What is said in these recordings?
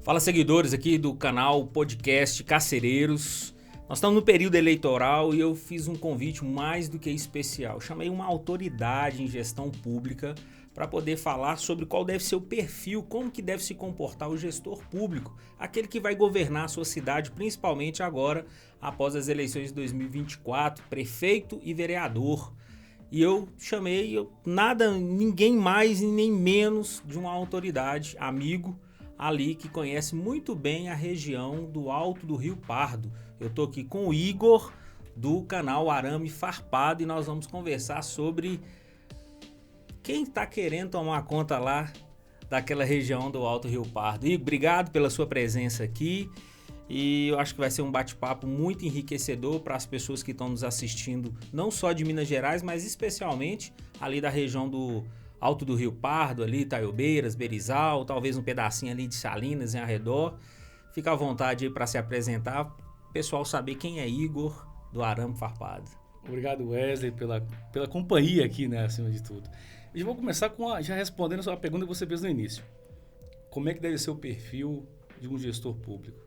Fala, seguidores aqui do canal Podcast Carcereiros. Nós estamos no período eleitoral e eu fiz um convite mais do que especial. Chamei uma autoridade em gestão pública para poder falar sobre qual deve ser o perfil, como que deve se comportar o gestor público, aquele que vai governar a sua cidade, principalmente agora, após as eleições de 2024, prefeito e vereador. E eu chamei ninguém mais e nem menos de uma autoridade, amigo, ali que conhece muito bem a região do Alto do Rio Pardo. Eu estou aqui com o Igor, do canal Arame Farpado, e nós vamos conversar sobre quem está querendo tomar conta lá daquela região do Alto Rio Pardo. Igor, obrigado pela sua presença aqui. E eu acho que vai ser um bate-papo muito enriquecedor para as pessoas que estão nos assistindo, não só de Minas Gerais, mas especialmente ali da região do Alto do Rio Pardo, ali, Itaiobeiras, Berizal, talvez um pedacinho ali de Salinas em arredor. Fica à vontade aí para se apresentar, o pessoal saber quem é Igor do Arame Farpado. Obrigado, Wesley, pela companhia aqui, né, acima de tudo. Eu vou começar já respondendo a sua pergunta que você fez no início. Como é que deve ser o perfil de um gestor público?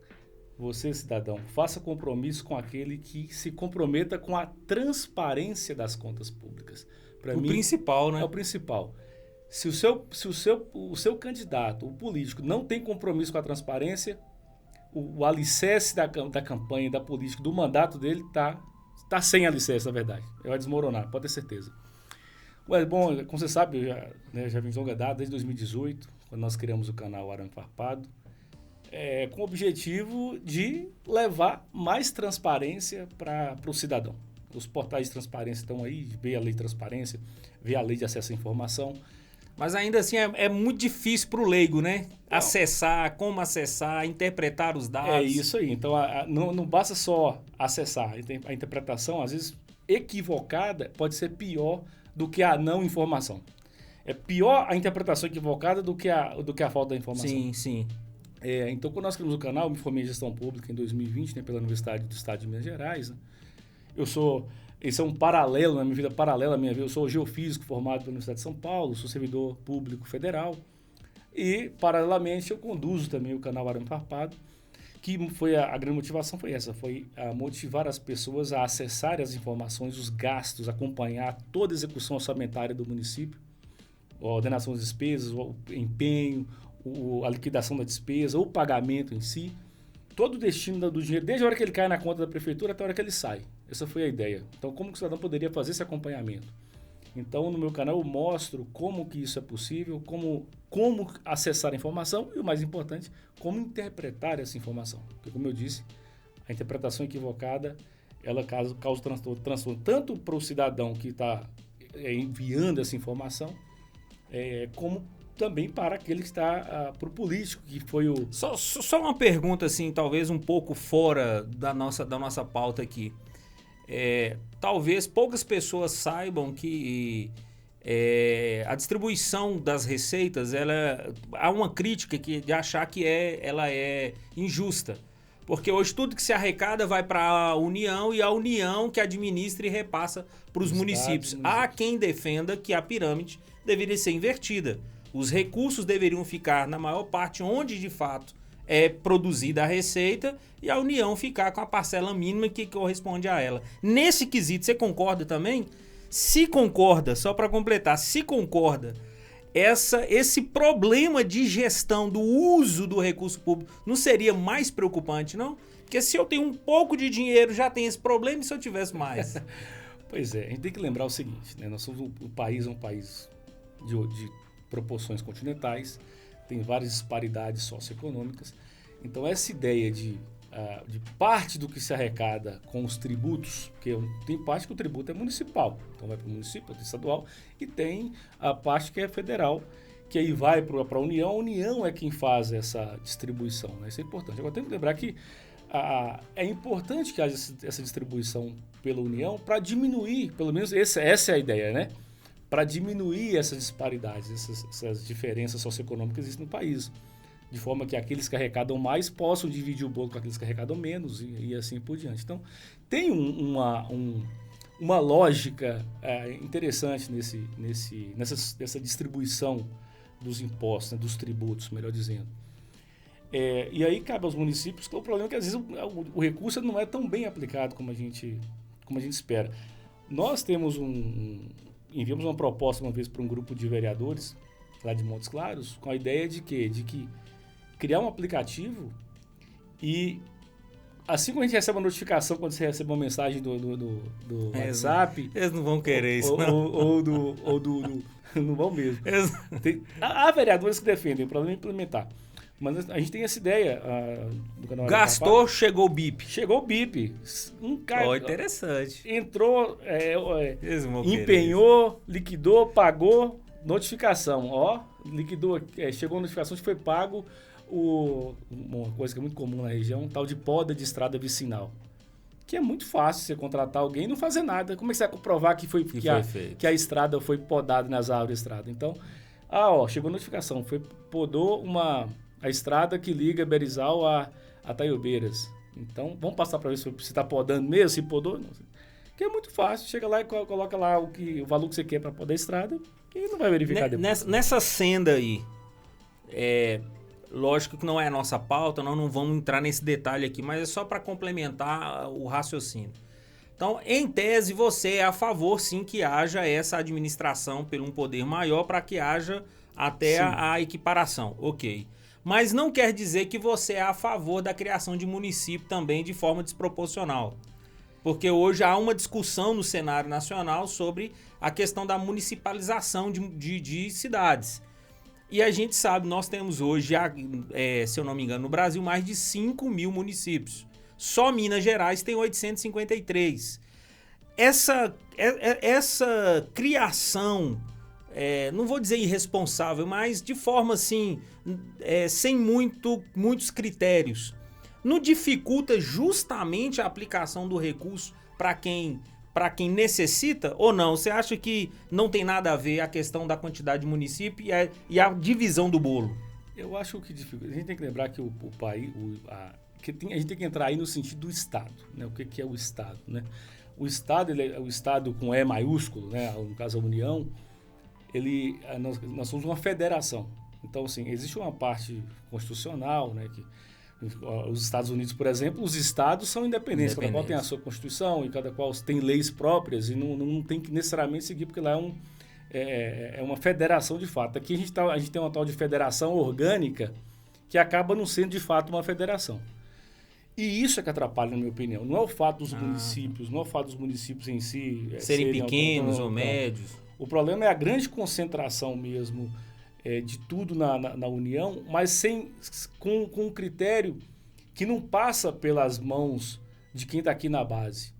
Você, cidadão, faça compromisso com aquele que se comprometa com a transparência das contas públicas. Para mim, principal, né? É o principal. Se o seu candidato, o político, não tem compromisso com a transparência, o alicerce da campanha, da política, do mandato dele tá sem alicerce, na verdade. Ele vai desmoronar, pode ter certeza. Ué, bom, como você sabe, eu já vim de longa data, desde 2018, quando nós criamos o canal Arame Farpado, com o objetivo de levar mais transparência para o cidadão. Os portais de transparência estão aí, vê a lei de transparência, vê a lei de acesso à informação. Mas ainda assim é muito difícil para o leigo, né? Acessar, como acessar, interpretar os dados. É isso aí. Então, não basta só acessar. A interpretação, às vezes, equivocada, pode ser pior do que a não informação. É pior a interpretação equivocada do que a falta da informação. Sim, sim. Então, quando nós criamos o canal, eu me formei em gestão pública em 2020, né, pela Universidade do Estado de Minas Gerais. Né? Esse é um paralelo na minha vida, paralela à minha vida. Eu sou geofísico formado pela Universidade de São Paulo, sou servidor público federal e, paralelamente, eu conduzo também o canal Arame Farpado, que foi a grande motivação foi essa, foi a motivar as pessoas a acessarem as informações, os gastos, acompanhar toda a execução orçamentária do município, a ordenação das despesas, o empenho, a liquidação da despesa, o pagamento em si, todo o destino do dinheiro, desde a hora que ele cai na conta da prefeitura até a hora que ele sai. Essa foi a ideia. Então, como que o cidadão poderia fazer esse acompanhamento? Então, no meu canal eu mostro como que isso é possível, como acessar a informação e, o mais importante, como interpretar essa informação. Porque, como eu disse, a interpretação equivocada, ela causa transtorno tanto para o cidadão que está enviando essa informação, como também para aquele que está para o político, que foi o... Só uma pergunta, assim, talvez um pouco fora da nossa pauta aqui. Talvez poucas pessoas saibam que a distribuição das receitas, há uma crítica de achar que ela é injusta. Porque hoje tudo que se arrecada vai para a União e a União que administra e repassa para os municípios. Há quem defenda que a pirâmide deveria ser invertida. Os recursos deveriam ficar, na maior parte, onde de fato é produzida a receita e a União ficar com a parcela mínima que corresponde a ela. Nesse quesito, você concorda também? Se concorda, só para completar, se concorda, esse problema de gestão do uso do recurso público não seria mais preocupante, não? Porque se eu tenho um pouco de dinheiro, já tem esse problema, e se eu tivesse mais? Pois é, a gente tem que lembrar o seguinte, né? Nós somos um país de proporções continentais, tem várias disparidades socioeconômicas. Então, essa ideia de parte do que se arrecada com os tributos, porque tem parte que o tributo é municipal, então vai para o município, é estadual, e tem a parte que é federal, que aí vai para a União é quem faz essa distribuição. Né? Isso é importante. Agora, tem que lembrar que é importante que haja essa distribuição pela União para diminuir, pelo menos essa é a ideia, né? Para diminuir essas disparidades, essas diferenças socioeconômicas que existem no país, de forma que aqueles que arrecadam mais possam dividir o bolo com aqueles que arrecadam menos e assim por diante. Então, tem uma lógica interessante nessa distribuição dos impostos, né, dos tributos, melhor dizendo. E aí cabe aos municípios, que o problema é que às vezes o recurso não é tão bem aplicado como a gente espera. Nós temos enviamos uma proposta uma vez para um grupo de vereadores lá de Montes Claros, com a ideia de quê? De que criar um aplicativo e assim como a gente recebe uma notificação quando você recebe uma mensagem do WhatsApp... Eles não vão querer isso, não vão mesmo. Há vereadores que defendem, o problema é implementar. Mas a gente tem essa ideia do canal. Gastou, chegou o BIP. Chegou o BIP. Um cara interessante. Entrou, empenhou, liquidou, pagou, notificação. Liquidou, chegou a notificação que foi pago uma coisa que é muito comum na região, tal de poda de estrada vicinal. Que é muito fácil você contratar alguém e não fazer nada. Como é que você vai comprovar que a estrada foi podada nas árvores da estrada? Então, chegou a notificação, podou a estrada que liga Berizal a Taiobeiras. Então, vamos passar para ver se está podando mesmo, se podou. Não. Que é muito fácil, chega lá e coloca lá o valor que você quer para podar a estrada e não vai verificar depois. Nessa senda aí, lógico que não é a nossa pauta, nós não vamos entrar nesse detalhe aqui, mas é só para complementar o raciocínio. Então, em tese, você é a favor, sim, que haja essa administração por um poder maior para que haja até a equiparação. Ok. Mas não quer dizer que você é a favor da criação de município também de forma desproporcional. Porque hoje há uma discussão no cenário nacional sobre a questão da municipalização de cidades. E a gente sabe, nós temos hoje, se eu não me engano, no Brasil, mais de 5 mil municípios. Só Minas Gerais tem 853. Essa criação, não vou dizer irresponsável, mas de forma assim, sem muitos critérios, não dificulta justamente a aplicação do recurso para quem necessita ou não? Você acha que não tem nada a ver a questão da quantidade de município e a divisão do bolo? Eu acho que dificulta. A gente tem que lembrar que o país... a gente tem que entrar aí no sentido do Estado. Né? O que é o Estado? Né? O Estado, o Estado com E maiúsculo, né? No caso a União, nós somos uma federação. Então, assim, existe uma parte constitucional, né? Que os Estados Unidos, por exemplo, os estados são independentes. Cada qual tem a sua Constituição e cada qual tem leis próprias e não tem que necessariamente seguir, porque lá é uma federação de fato. Aqui a gente tem uma tal de federação orgânica que acaba não sendo de fato uma federação. E isso é que atrapalha, na minha opinião. Não é o fato dos municípios, não é o fato dos municípios em si serem pequenos ou médios. O problema é a grande concentração mesmo de tudo na União, mas com um critério que não passa pelas mãos de quem está aqui na base.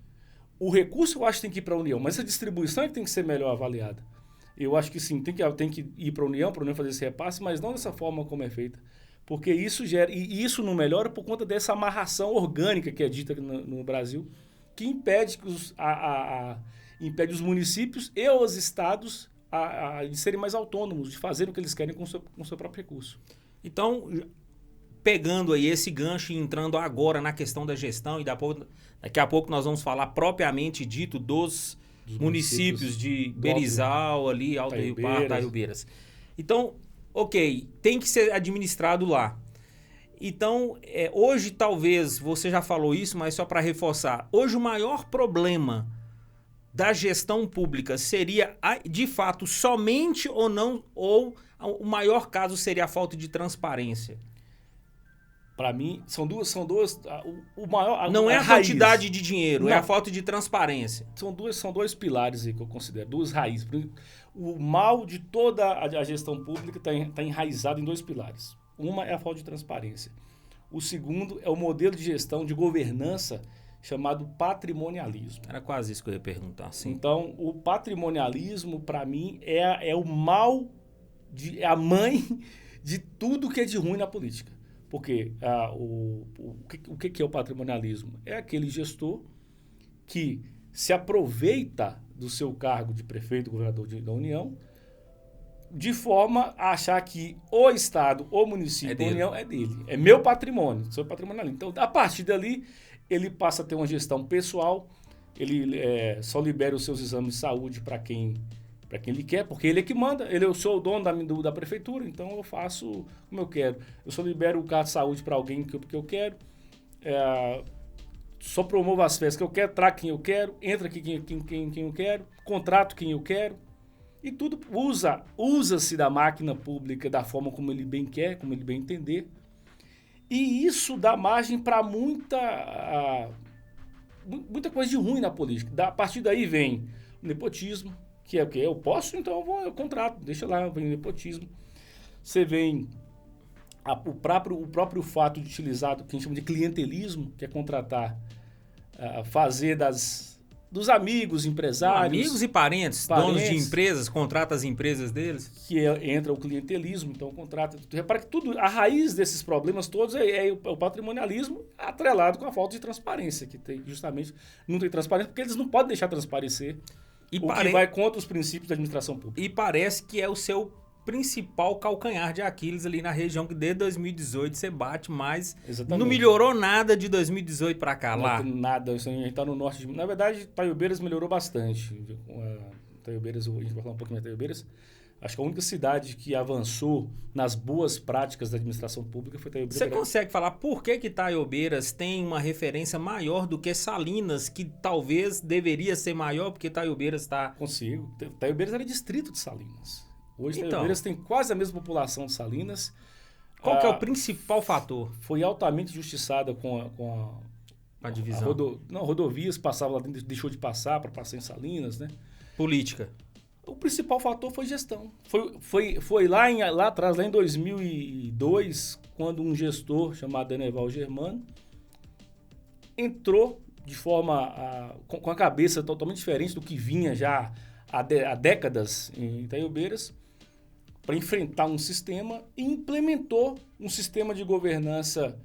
O recurso eu acho que tem que ir para a União, mas essa distribuição é que tem que ser melhor avaliada. Eu acho que sim, tem que ir para a União fazer esse repasse, mas não dessa forma como é feita. Porque isso gera... E isso não melhora por conta dessa amarração orgânica que é dita no Brasil, que impede os municípios e os estados de serem mais autônomos, de fazer o que eles querem com o seu próprio recurso. Então, pegando aí esse gancho e entrando agora na questão da gestão, e daqui a pouco nós vamos falar propriamente dito dos municípios de Berizal, ali, Alto Rio Pardo, Taiobeiras. Então, ok, tem que ser administrado lá. Então, hoje talvez, você já falou isso, mas só para reforçar, hoje o maior problema da gestão pública seria, de fato, somente ou não, ou o maior caso seria a falta de transparência? Para mim, são duas o maior, não é a raiz. Quantidade de dinheiro, não. É a falta de transparência. São dois pilares aí que eu considero, duas raízes. O mal de toda a gestão pública está enraizado em dois pilares. Uma é a falta de transparência. O segundo é o modelo de gestão, de governança, chamado patrimonialismo. Era quase isso que eu ia perguntar. Sim. Então, o patrimonialismo, para mim, é o mal, é a mãe de tudo que é de ruim na política. Porque o que é o patrimonialismo? É aquele gestor que se aproveita do seu cargo de prefeito, governador da União, de forma a achar que o Estado, o município, a União é dele. É meu patrimônio, seu patrimonialismo. Então, a partir dali, ele passa a ter uma gestão pessoal, ele só libera os seus exames de saúde para quem para quem ele quer, porque ele é que manda, eu sou o dono da prefeitura, então eu faço como eu quero. Eu só libero o carro de saúde para alguém que eu quero, só promovo as festas que eu quero, trago quem eu quero, entra aqui quem eu quero, contrato quem eu quero, e tudo usa-se da máquina pública da forma como ele bem quer, como ele bem entender, e isso dá margem para muita coisa de ruim na política. A partir daí vem o nepotismo, que é o quê? Eu posso, então eu contrato, deixa lá, vem o nepotismo. Você vem o próprio fato de utilizar o que a gente chama de clientelismo, que é contratar, fazer dos amigos, empresários... Amigos e parentes, donos de empresas, contrata as empresas deles. Que entra o clientelismo, então contrata... Repara que a raiz desses problemas todos é o patrimonialismo atrelado com a falta de transparência, que tem justamente... Não tem transparência porque eles não podem deixar transparecer que vai contra os princípios da administração pública. E parece que é o seu principal calcanhar de Aquiles ali na região, que desde 2018 você bate, mas Exatamente. Não melhorou nada de 2018 para cá, lá. Nada, a gente está no norte. Na verdade, Taiobeiras melhorou bastante. Taiobeiras, a gente vai falar um pouquinho de Taiobeiras. Acho que a única cidade que avançou nas boas práticas da administração pública foi Taiobeiras. Você consegue falar por que Taiobeiras tem uma referência maior do que Salinas, que talvez deveria ser maior, porque Taiobeiras está... Consigo. Taiobeiras era distrito de Salinas. Hoje Taiobeiras tem quase a mesma população de Salinas. Qual que é o principal fator? Foi altamente justiçada com a divisão. Rodovias passavam lá dentro, deixou de passar para passar em Salinas, né? Política. O principal fator foi gestão. Foi lá atrás, lá em 2002, quando um gestor chamado Eneval Germano entrou de forma com a cabeça totalmente diferente do que vinha já há décadas em Taiobeiras, para enfrentar um sistema, e implementou um sistema de governança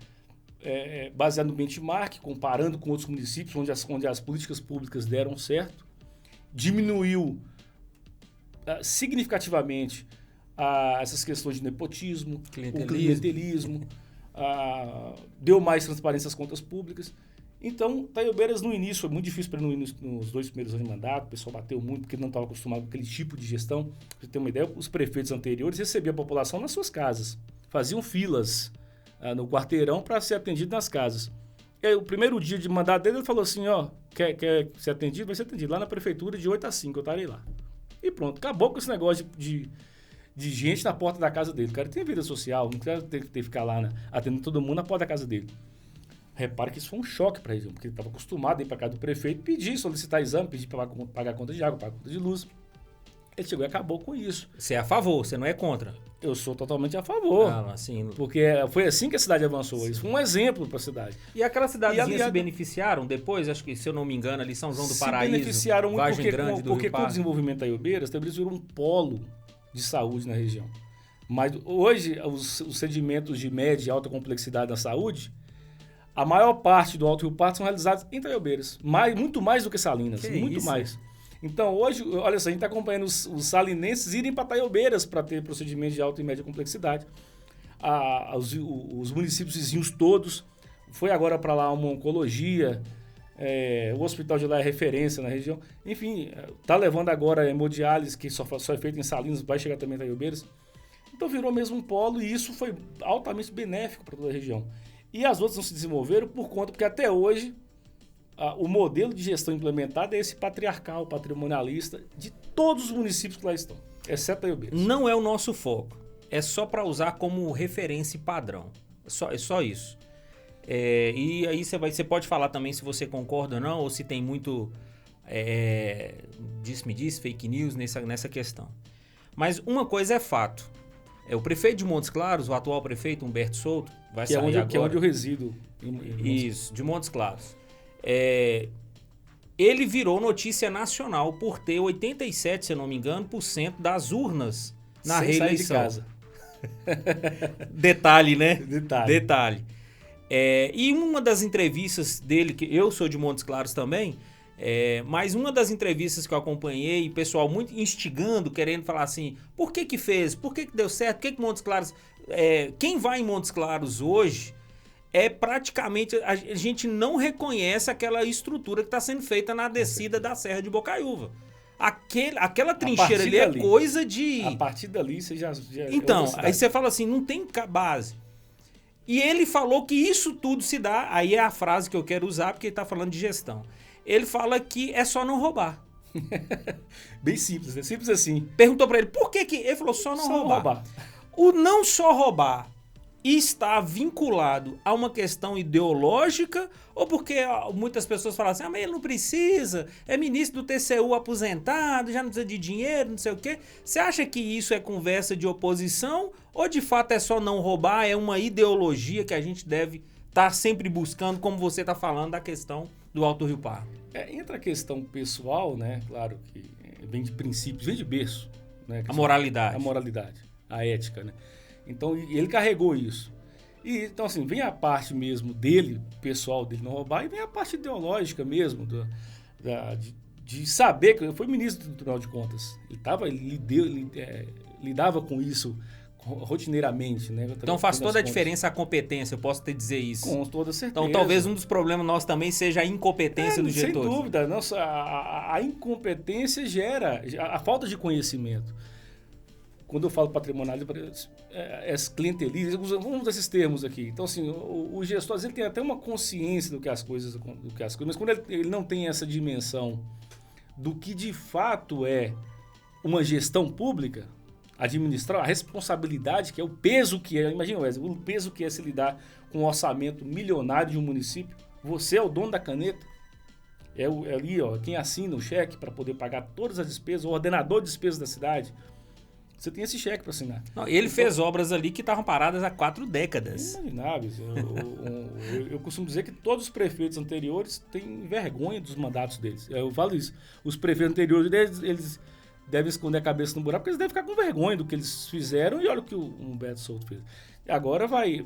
baseado no benchmark, comparando com outros municípios onde as políticas públicas deram certo, diminuiu significativamente essas questões de nepotismo, o clientelismo, deu mais transparência às contas públicas. Então, Taiobeiras no início foi muito difícil para ele nos 2 primeiros anos de mandato, o pessoal bateu muito porque não estava acostumado com aquele tipo de gestão. Para você ter uma ideia, os prefeitos anteriores recebiam a população nas suas casas, faziam filas no quarteirão para ser atendido nas casas. E aí, o primeiro dia de mandato dele, ele falou assim, quer ser atendido? Vai ser atendido lá na prefeitura de 8 às 5, eu estarei lá. E pronto, acabou com esse negócio de gente na porta da casa dele. O cara tem vida social, não quer ter que ficar lá atendendo todo mundo na porta da casa dele. Repara que isso foi um choque para ele, porque ele estava acostumado a ir para casa do prefeito, pedir, solicitar exame, pedir para pagar conta de água, pagar conta de luz. Ele chegou e acabou com isso. Você é a favor, você não é contra? Eu sou totalmente a favor. Assim... Porque foi assim que a cidade avançou. Sim. Isso foi um exemplo para a cidade. E aquelas cidadezinhas se beneficiaram depois? Acho que, se eu não me engano, ali São João do Paraíso, se beneficiaram muito porque com o Rio desenvolvimento da Taiobeiras, Taiobeiras virou um polo de saúde na região. Mas hoje, os sedimentos de média e alta complexidade na saúde, a maior parte do Alto Rio Pardo são realizados em Taiobeiras. Muito mais do que Salinas. Muito mais. Então, hoje, olha só, a gente está acompanhando os salinenses irem para Taiobeiras para ter procedimentos de alta e média complexidade. Os municípios vizinhos todos. Foi agora para lá uma oncologia. O hospital de lá é referência na região. Enfim, está levando agora a hemodiálise, que só é feita em Salinas, vai chegar também em Taiobeiras. Então, virou mesmo um polo e isso foi altamente benéfico para toda a região. E as outras não se desenvolveram porque até hoje o modelo de gestão implementado é esse patriarcal, patrimonialista de todos os municípios que lá estão, exceto Taiobeiras. Não é o nosso foco. É só para usar como referência e padrão. É só isso. E aí você pode falar também se você concorda ou não, ou se tem muito disse-me-disse, fake news nessa questão. Mas uma coisa é fato. O prefeito de Montes Claros, o atual prefeito Humberto Souto, vai sair agora. Que é onde eu resido. Isso, de Montes Claros. Ele virou notícia nacional por ter 87%, se eu não me engano, das urnas na reeleição. Sair de casa. Detalhe, né? Detalhe. E uma das entrevistas dele, que eu sou de Montes Claros também, mas uma das entrevistas que eu acompanhei, pessoal muito instigando, querendo falar assim, por que fez? Por que deu certo? Por que Montes Claros... quem vai em Montes Claros hoje, praticamente, a gente não reconhece aquela estrutura que está sendo feita na descida da Serra de Bocaiúva. aquela trincheira ali é coisa de... A partir dali você já então, aí você fala assim, não tem base. E ele falou que isso tudo se dá, aí é a frase que eu quero usar, porque ele está falando de gestão. Ele fala que é só não roubar. Bem simples, né? Simples assim. Perguntou para ele, por que que... Ele falou, só não roubar. O não só roubar está vinculado a uma questão ideológica ou porque muitas pessoas falam assim, mas ele não precisa, é ministro do TCU aposentado, já não precisa de dinheiro, não sei o quê. Você acha que isso é conversa de oposição ou de fato é só não roubar, é uma ideologia que a gente deve estar sempre buscando, como você está falando da questão do Alto Rio Pardo? Entra a questão pessoal, né? Claro que vem de princípios, vem de berço. Né? A moralidade. A moralidade, a ética, né? Então, ele carregou isso. E, então, assim, vem a parte mesmo dele, pessoal dele não roubar, e vem a parte ideológica mesmo, de saber que ele foi ministro do Tribunal de Contas. Ele lidava com isso rotineiramente, né? Então faz toda a diferença a competência, eu posso te dizer isso. Com toda certeza. Então talvez um dos problemas nossos também seja a incompetência do diretor. Sem dúvida. Nossa, a incompetência gera a falta de conhecimento. Quando eu falo patrimonial, clientelismo, vamos usar esses termos aqui. Então, assim, o gestor, às vezes, tem até uma consciência do que as coisas, mas quando ele não tem essa dimensão do que de fato é uma gestão pública, administrar a responsabilidade, que é o peso que é, imagina, Wesley, o peso que é se lidar com um orçamento milionário de um município, você é o dono da caneta, é ali, ó, quem assina o cheque para poder pagar todas as despesas, o ordenador de despesas da cidade. Você tem esse cheque para assinar. Não, ele fez obras ali que estavam paradas há 4 décadas. Inimagináveis. Eu costumo dizer que todos os prefeitos anteriores têm vergonha dos mandatos deles. Eu falo isso. Os prefeitos anteriores, eles devem esconder a cabeça no buraco, porque eles devem ficar com vergonha do que eles fizeram. E olha o que o Humberto Souto fez. E agora vai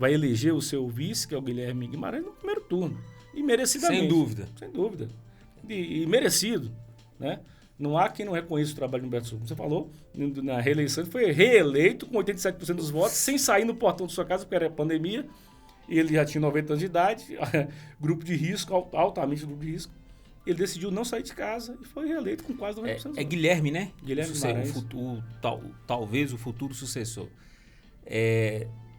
eleger o seu vice, que é o Guilherme Guimarães, no primeiro turno. E merecidamente. Sem dúvida. Sem dúvida. E merecido, né? Não há quem não reconheça o trabalho do Humberto Souto. Como você falou, na reeleição ele foi reeleito com 87% dos votos, sem sair no portão de sua casa, porque era pandemia. E ele já tinha 90 anos de idade, grupo de risco, altamente grupo de risco. Ele decidiu não sair de casa e foi reeleito com quase 90% dos votos. É Guilherme, né? Guilherme Guimarães. Talvez o futuro sucessor.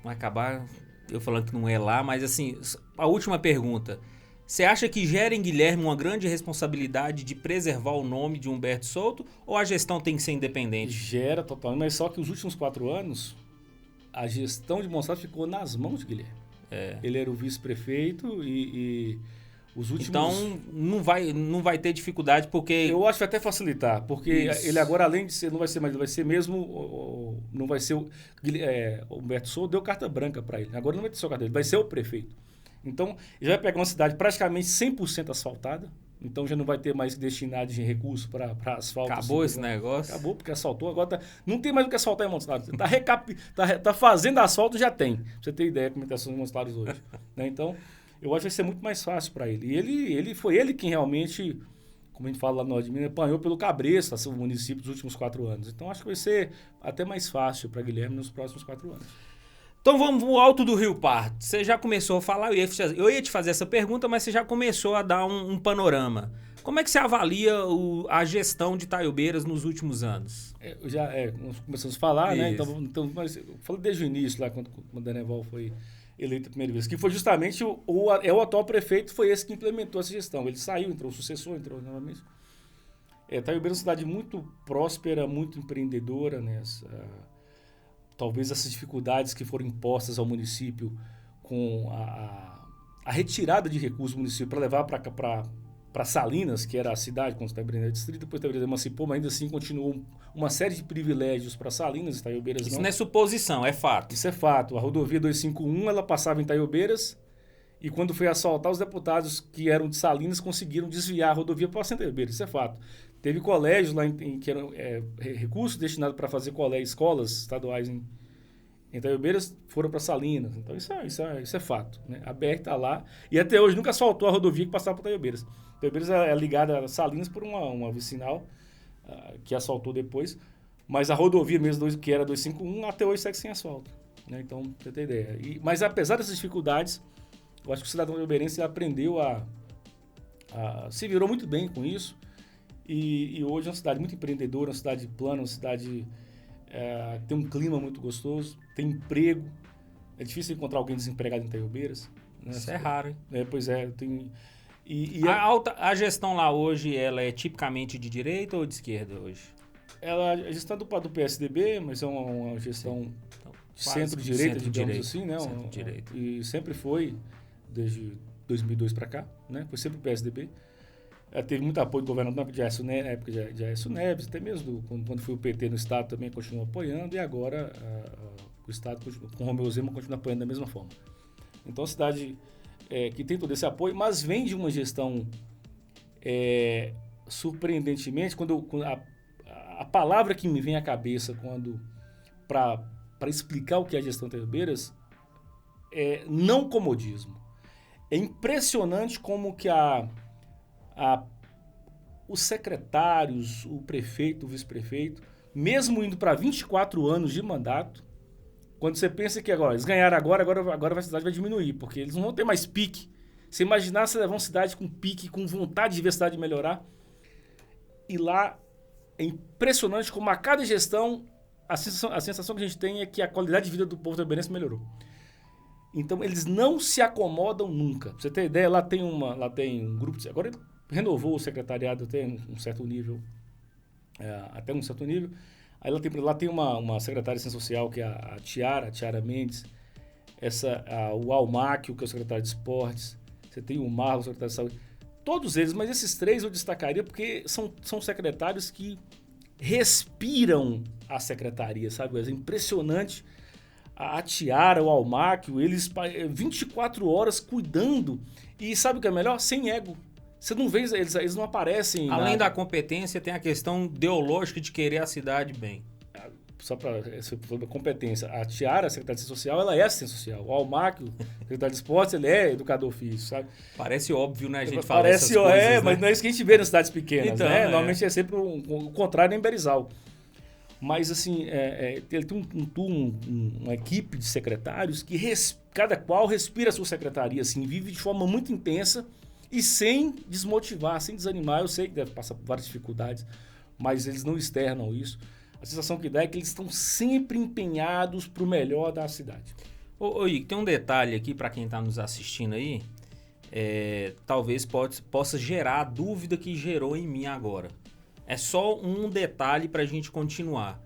Vai acabar eu falando que não é lá, mas assim, a última pergunta. Você acha que gera em Guilherme uma grande responsabilidade de preservar o nome de Humberto Souto ou a gestão tem que ser independente? Gera totalmente, mas só que os últimos 4 anos, a gestão de Monsanto ficou nas mãos de Guilherme. Ele era o vice-prefeito e os últimos... Então não vai ter dificuldade porque... Eu acho que vai até facilitar, porque ele agora, além de ser, não vai ser mais, ele vai ser mesmo, não vai ser o Humberto Souto deu carta branca para ele. Agora não vai ter só carta dele, vai ser o prefeito. Então, ele vai pegar uma cidade praticamente 100% asfaltada, então já não vai ter mais destinado de recurso para asfalto. Acabou esse negócio? Acabou, porque asfaltou, agora não tem mais o que asfaltar em Montes Claros. Tá fazendo asfalto, já tem. Pra você ter ideia como está sendo em Montes Claros hoje. Né? Então, eu acho que vai ser muito mais fácil para ele. E foi ele quem realmente, como a gente fala lá no Norte de Minas, apanhou pelo cabresto o município dos últimos 4 anos. Então, acho que vai ser até mais fácil para Guilherme nos próximos 4 anos. Então vamos pro Alto do Rio Pardo. Você já começou a falar, eu ia te fazer essa pergunta, mas você já começou a dar um panorama. Como é que você avalia a gestão de Itaiobeiras nos últimos anos? Nós começamos a falar, né? Então, mas eu falei desde o início, lá quando o Daneval foi eleito a primeira vez, que foi justamente o atual prefeito, foi esse que implementou essa gestão. Ele saiu, entrou o sucessor, entrou novamente. Itaiobeiras é uma cidade muito próspera, muito empreendedora, né? Talvez essas dificuldades que foram impostas ao município com a retirada de recursos do município para levar para Salinas, que era a cidade, quando Itaiobeiras era distrito, depois Itaiobeiras emancipou, mas ainda assim continuou uma série de privilégios para Salinas, Itaiobeiras Isso não é suposição, é fato. Isso é fato. A rodovia 251, ela passava em Itaiobeiras e quando foi asfaltar, os deputados que eram de Salinas conseguiram desviar a rodovia para Itaiobeiras, isso é fato. Teve colégios lá que eram recursos destinados para fazer escolas estaduais em Itaiobeiras foram para Salinas. Então isso é fato. Né? A BR está lá e até hoje nunca asfaltou a rodovia que passava por Itaiobeiras. Itaiobeiras é ligada a Salinas por uma vicinal que asfaltou depois, mas a rodovia mesmo, que era 251, até hoje segue sem asfalto. Né? Então, pra você ter ideia. Mas apesar dessas dificuldades, eu acho que o cidadão itaioberense aprendeu se virou muito bem com isso. E hoje é uma cidade muito empreendedora, uma cidade plana, uma cidade que tem um clima muito gostoso, tem emprego. É difícil encontrar alguém desempregado em Itaiobeiras. Né? Isso é raro, hein? Pois é, tem... A gestão lá hoje, ela é tipicamente de direita ou de esquerda hoje? A gestão do PSDB, mas é uma gestão Então, de centro-direita, digamos direita, assim, né? Centro-direita. E sempre foi, desde 2002 para cá, né? Foi sempre o PSDB. Teve muito apoio do governador na época de Aécio Neves, até mesmo quando foi o PT no Estado também continuou apoiando, e agora o Estado, com o Romeu Zema, continua apoiando da mesma forma. Então, a cidade que tem todo esse apoio, mas vem de uma gestão surpreendentemente, a palavra que me vem à cabeça para explicar o que é a gestão Itaiobeiras é não comodismo. É impressionante como que os secretários, o prefeito, o vice-prefeito, mesmo indo para 24 anos de mandato, quando você pensa que agora eles ganharam agora a cidade vai diminuir, porque eles não vão ter mais pique. Você imaginar se levar uma cidade com pique, com vontade de ver a cidade melhorar, e lá é impressionante como a cada gestão a sensação que a gente tem é que a qualidade de vida do povo itaiobeirense melhorou. Então, eles não se acomodam nunca. Pra você ter ideia, lá tem um grupo... Agora, ele renovou o secretariado até um certo nível. Aí lá tem uma secretária de Ciência Social, que é a Tiara Mendes. O Almáquio, que é o secretário de Esportes. Você tem o Marlon, o secretário de Saúde. Todos eles, mas esses três eu destacaria porque são secretários que respiram a secretaria, sabe? É impressionante. A Tiara, o Almáquio, eles 24 horas cuidando. E sabe o que é melhor? Sem ego. Você não vê, eles não aparecem... Além da competência, tem a questão ideológica de querer a cidade bem. Só para competência. A Tiara, a secretária de Ciência Social, ela é assistente social. O Almáquio, secretário de Esportes, ele é educador físico, sabe? Parece óbvio, né? A gente fala essas coisas, né? Mas não é isso que a gente vê nas cidades pequenas, então, né? Normalmente é sempre o contrário em Berizal. Mas, assim, ele tem uma equipe de secretários que cada qual respira a sua secretaria, assim, vive de forma muito intensa e sem desmotivar, sem desanimar. Eu sei que deve passar por várias dificuldades, mas eles não externam isso. A sensação que dá é que eles estão sempre empenhados para o melhor da cidade. Ô, Igor, tem um detalhe aqui para quem está nos assistindo aí, talvez possa gerar a dúvida que gerou em mim agora. É só um detalhe para a gente continuar.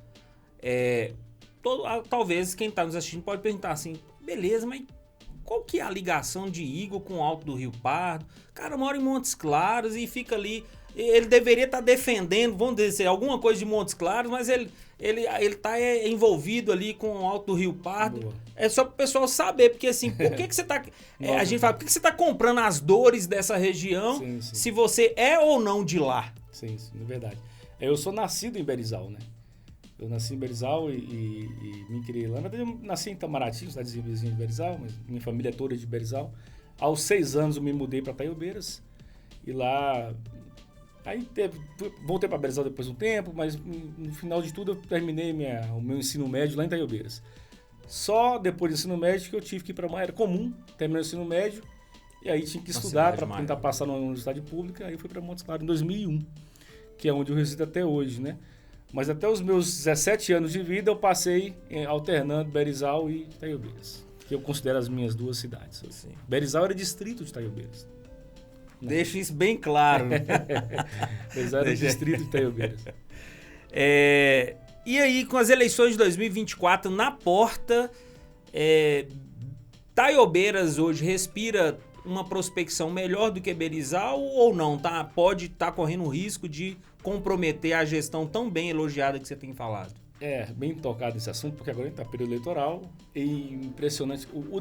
Talvez quem está nos assistindo pode perguntar assim, beleza, mas qual que é a ligação de Igor com o Alto do Rio Pardo? O cara mora em Montes Claros e fica ali... Ele deveria estar defendendo, vamos dizer, alguma coisa de Montes Claros, mas ele está envolvido ali com o Alto do Rio Pardo. Boa. É só para o pessoal saber, porque assim, por que você está... a gente fala, por que você está comprando as dores dessa região, sim. Se você é ou não de lá? Sim, é verdade. Eu sou nascido em Berizal, né? Eu nasci em Berizal e me criei lá. Na verdade, eu nasci em Itamaraty, cidadezinha vizinha de Berizal, mas minha família é toda de Berizal. Aos 6 anos eu me mudei para Itaiobeiras e lá... Aí voltei para Berizal depois de um tempo, mas no final de tudo eu terminei o meu ensino médio lá em Itaiobeiras. Só depois do ensino médio que eu tive que ir para uma... Era comum, terminar o ensino médio, e aí tinha que estudar para tentar passar numa universidade pública, aí eu fui para Montes Claros em 2001, que é onde eu resido até hoje, né? Mas até os meus 17 anos de vida eu passei alternando Berizal e Itaiobeiras, que eu considero as minhas duas cidades. Assim. Berizal era distrito de Itaiobeiras. Deixa isso bem claro. Berizal era distrito de Itaiobeiras. E aí, com as eleições de 2024 na porta, Itaiobeiras hoje respira uma prospecção melhor do que Berizal ou não? Pode estar correndo o risco de comprometer a gestão tão bem elogiada que você tem falado? Bem tocado nesse assunto, porque agora a gente está período eleitoral e impressionante. O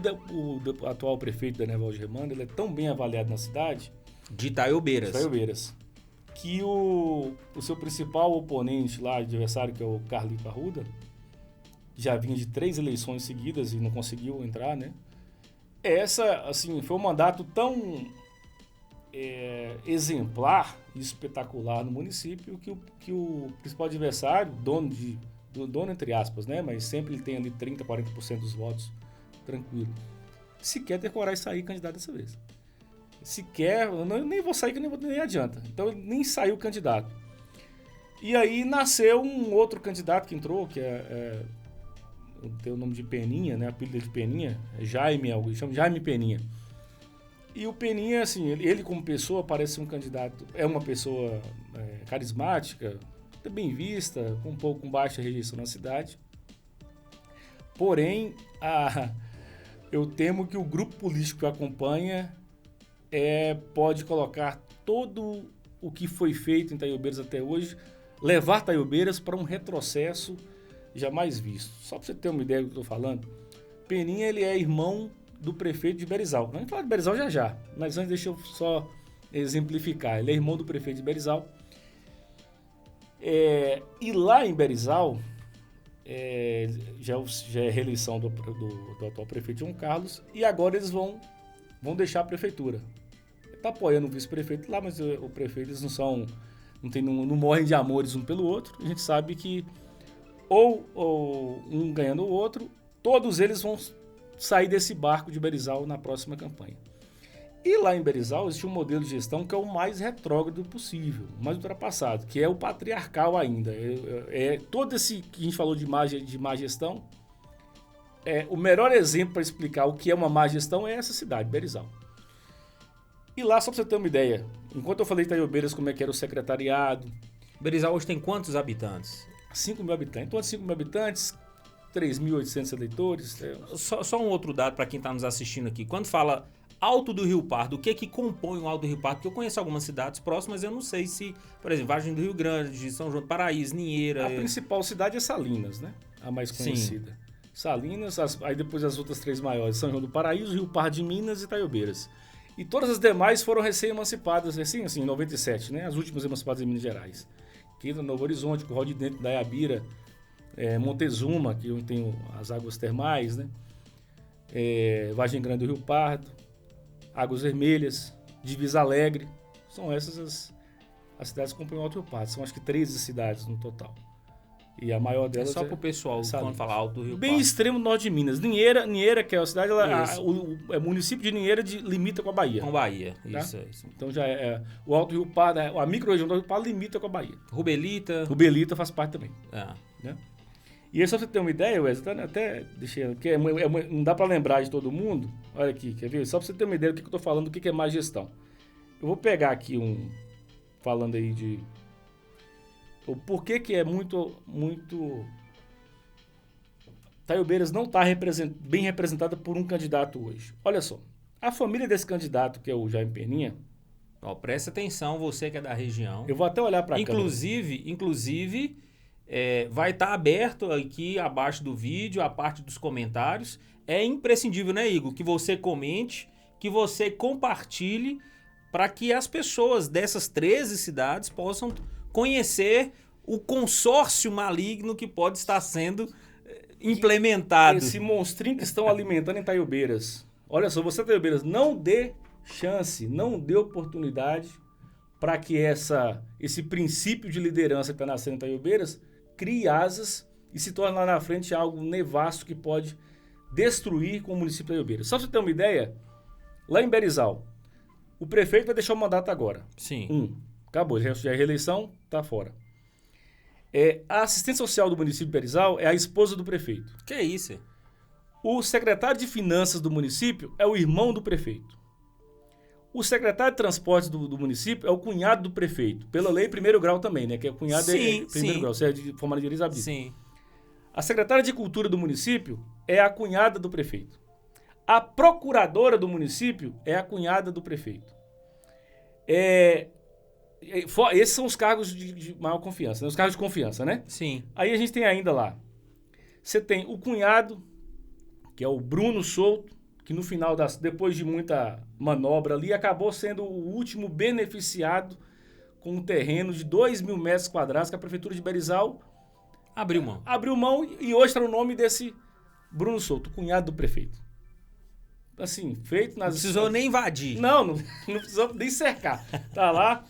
atual prefeito Daniel Germano, ele é tão bem avaliado na cidade... De Itaiobeiras. Que o seu principal oponente lá, adversário, que é o Carlito Arruda, já vinha de 3 eleições seguidas e não conseguiu entrar, né? Assim, foi um mandato tão exemplar e espetacular no município que o principal adversário, dono entre aspas, né? Mas sempre ele tem ali 30%, 40% dos votos, tranquilo. Sequer ter coragem de sair candidato dessa vez. Sequer, eu nem vou sair que nem adianta. Então ele nem saiu candidato. E aí nasceu um outro candidato que entrou, que tem o nome de Peninha, né? A apelido de Peninha, é Jaime, chama Jaime Peninha. E o Peninha, assim, ele como pessoa parece um candidato, é uma pessoa carismática, bem vista, com baixa rejeição na cidade. Porém, eu temo que o grupo político que o acompanha pode colocar todo o que foi feito em Taiobeiras até hoje, levar Taiobeiras para um retrocesso jamais visto. Só para você ter uma ideia do que eu estou falando, Peninha ele é irmão do prefeito de Berizal. Vamos falar de Berizal já, mas antes deixa eu só exemplificar. Ele é irmão do prefeito de Berizal. E lá em Berizal, já é reeleição do atual prefeito João Carlos, e agora eles vão deixar a prefeitura. Está apoiando o vice-prefeito lá, mas o prefeito eles não morrem de amores um pelo outro. A gente sabe que ou um ganhando o outro, todos eles vão sair desse barco de Berizal na próxima campanha. E lá em Berizal existe um modelo de gestão que é o mais retrógrado possível, o mais ultrapassado, que é o patriarcal ainda. Todo esse que a gente falou de má gestão, o melhor exemplo para explicar o que é uma má gestão é essa cidade, Berizal. E lá, só para você ter uma ideia, enquanto eu falei de Taiobeiras, como é que era o secretariado... Berizal hoje tem quantos habitantes? 5 mil habitantes. Então, 5 mil habitantes, 3.800 eleitores... Só um outro dado para quem está nos assistindo aqui. Quando fala Alto do Rio Pardo, o que compõe o Alto do Rio Pardo? Porque eu conheço algumas cidades próximas, eu não sei se, por exemplo, Vargem do Rio Grande, São João do Paraíso, Ninheira... A principal cidade é Salinas, né? A mais conhecida. Sim. Salinas, aí depois as outras 3 maiores, São João do Paraíso, Rio Pardo de Minas e Taiobeiras. E todas as demais foram recém-emancipadas, assim, em 97, né? As últimas emancipadas em Minas Gerais. Aqui no Novo Horizonte, Curral de Dentro, Daiabira, Montezuma, que onde tem as águas termais, né? Vargem Grande do Rio Pardo, Águas Vermelhas, Divisa Alegre. São essas as cidades que compõem o Alto Rio Pardo. São acho que 13 cidades no total. E a maior delas só pro pessoal, quando fala Alto do Rio Pardo. Bem extremo norte de Minas. Ninheira, que é a cidade, o município de Ninheira limita com a Bahia. Com a Bahia, tá? Isso. Então já o Alto Rio Pardo, a micro-região do Alto Rio Pardo limita com a Bahia. Rubelita faz parte também. Né? E aí, só pra você ter uma ideia, Wesley, até deixei, que não dá para lembrar de todo mundo. Olha aqui, quer ver? Só para você ter uma ideia do que eu tô falando, do que é má gestão. Eu vou pegar aqui falando aí de... O porquê que é muito... Taiobeiras não está bem representada por um candidato hoje. Olha só, a família desse candidato, que é o Jaime Peninha... Presta atenção, você que é da região. Eu vou até olhar para cá. Inclusive, vai estar aberto aqui abaixo do vídeo, a parte dos comentários. É imprescindível, né, Igor? Que você comente, que você compartilhe, para que as pessoas dessas 13 cidades possam conhecer o consórcio maligno que pode estar sendo implementado. Esse monstrinho que estão alimentando em Taiobeiras. Olha só, você, Taiobeiras, não dê chance, não dê oportunidade para que esse princípio de liderança que está nascendo em Taiobeiras crie asas e se torne lá na frente algo nefasto que pode destruir com o município de Taiobeiras. Só para você ter uma ideia, lá em Berizal, o prefeito vai deixar o mandato agora. Sim. Acabou, já é reeleição, tá fora. A assistente social do município de Berizal é a esposa do prefeito. Que é isso? O secretário de finanças do município é o irmão do prefeito. O secretário de transportes do município é o cunhado do prefeito. Pela lei, primeiro grau também, né? Que é cunhado primeiro grau, você é de formado em Elizabeth. Sim. A secretária de cultura do município é a cunhada do prefeito. A procuradora do município é a cunhada do prefeito. Esses são os cargos de maior confiança, né? Os cargos de confiança, né? Sim. Aí a gente tem ainda lá, você tem o cunhado, que é o Bruno Souto, que no final, depois de muita manobra ali, acabou sendo o último beneficiado com um terreno de 2.000 metros quadrados que a prefeitura de Berizal abriu mão. Abriu mão e hoje está no nome desse Bruno Souto, cunhado do prefeito. Assim, feito nas... Não precisou nem invadir. Não precisou nem cercar. Tá lá,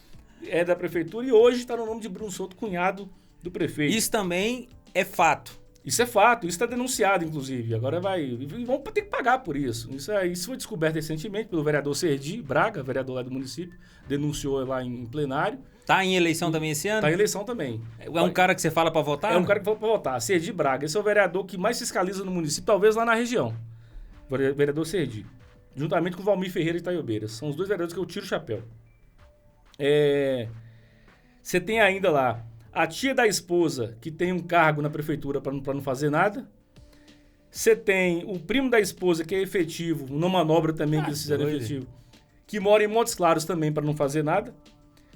é da prefeitura e hoje está no nome de Bruno Souto, cunhado do prefeito. Isso também é fato. Isso é fato, isso está denunciado, inclusive. Agora vão ter que pagar por isso. Isso foi descoberto recentemente pelo vereador Sergi Braga, vereador lá do município, denunciou lá em plenário. Tá em eleição também esse ano? Tá em eleição também. É um cara que você fala para votar? É um cara que fala para votar. Serdi Braga. Esse é o vereador que mais fiscaliza no município, talvez lá na região. Vereador Serdi. Juntamente com o Valmir Ferreira de Itaiobeiras. São os dois vereadores que eu tiro o chapéu. Você tem ainda lá a tia da esposa, que tem um cargo na prefeitura para não fazer nada. Você tem o primo da esposa, que é efetivo, numa manobra também que eles fizeram efetivo, que mora em Montes Claros também para não fazer nada.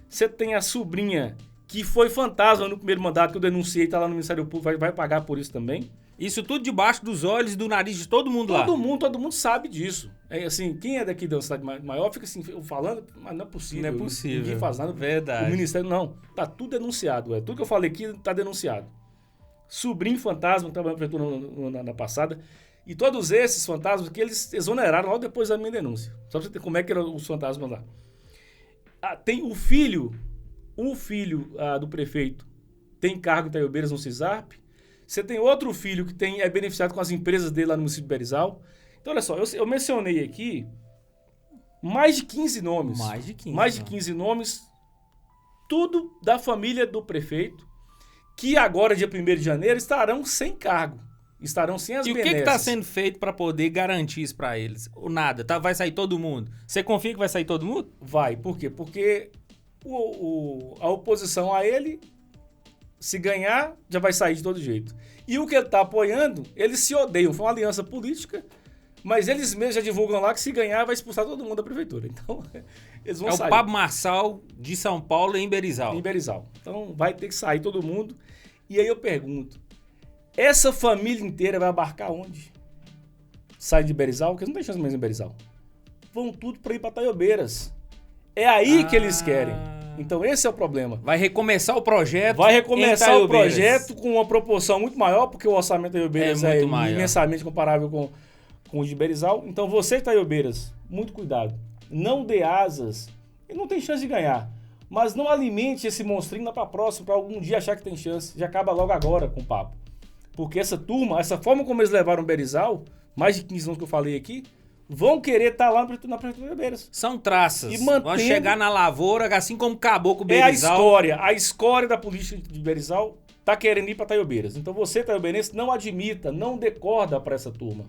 Você tem a sobrinha, que foi fantasma no primeiro mandato, que eu denunciei, tá lá no Ministério Público, vai pagar por isso também. Isso tudo debaixo dos olhos e do nariz de todo mundo lá. Todo mundo sabe disso. Assim, quem é daqui da cidade maior fica assim, falando, mas não é possível. Não é possível. Ninguém faz nada. Verdade. O Ministério, não. Tá tudo denunciado. Tudo que eu falei aqui tá denunciado. Sobrinho fantasma, que trabalhou na prefeitura na passada. E todos esses fantasmas que eles exoneraram logo depois da minha denúncia. Só pra você ter como é que eram os fantasmas lá. Tem o filho do prefeito tem cargo em Itaiobeiras no CISARP. Você tem outro filho que é beneficiado com as empresas dele lá no município de Berizal. Então, olha só, eu mencionei aqui mais de 15 nomes. Mais de 15 nomes, tudo da família do prefeito, que agora, dia 1º de janeiro, estarão sem cargo. Estarão sem as benesses. E o que está sendo feito para poder garantir isso para eles? Ou nada? Vai sair todo mundo? Você confia que vai sair todo mundo? Vai. Por quê? Porque a oposição a ele, se ganhar, já vai sair de todo jeito. E o que ele está apoiando, eles se odeiam. Foi uma aliança política, mas eles mesmos já divulgam lá que se ganhar, vai expulsar todo mundo da prefeitura. Então, eles vão sair. É o Pablo Marçal de São Paulo em Berizal. Em Berizal. Então, vai ter que sair todo mundo. E aí eu pergunto, essa família inteira vai abarcar onde? Sai de Berizal, porque eles não tem chance mais em Berizal. Vão tudo para ir para Itaiobeiras. É aí que eles querem. Então esse é o problema. Vai recomeçar o projeto. Vai recomeçar o projeto com uma proporção muito maior, porque o orçamento da Itaiobeiras é imensamente comparável com o de Berizal. Então você, Itaiobeiras, muito cuidado. Não dê asas. Ele não tem chance de ganhar. Mas não alimente esse monstrinho lá para próximo, para algum dia achar que tem chance. Já acaba logo agora com o papo. Porque essa turma, essa forma como eles levaram Berizal, mais de 15 anos que eu falei aqui, vão querer estar lá na prefeitura de Itaiobeiras. São traças. Vão chegar na lavoura, assim como acabou com o Berizal. A escória da política de Berizal tá querendo ir para Itaiobeiras. Então você, itaiobeirense, não admita, não dê corda para essa turma.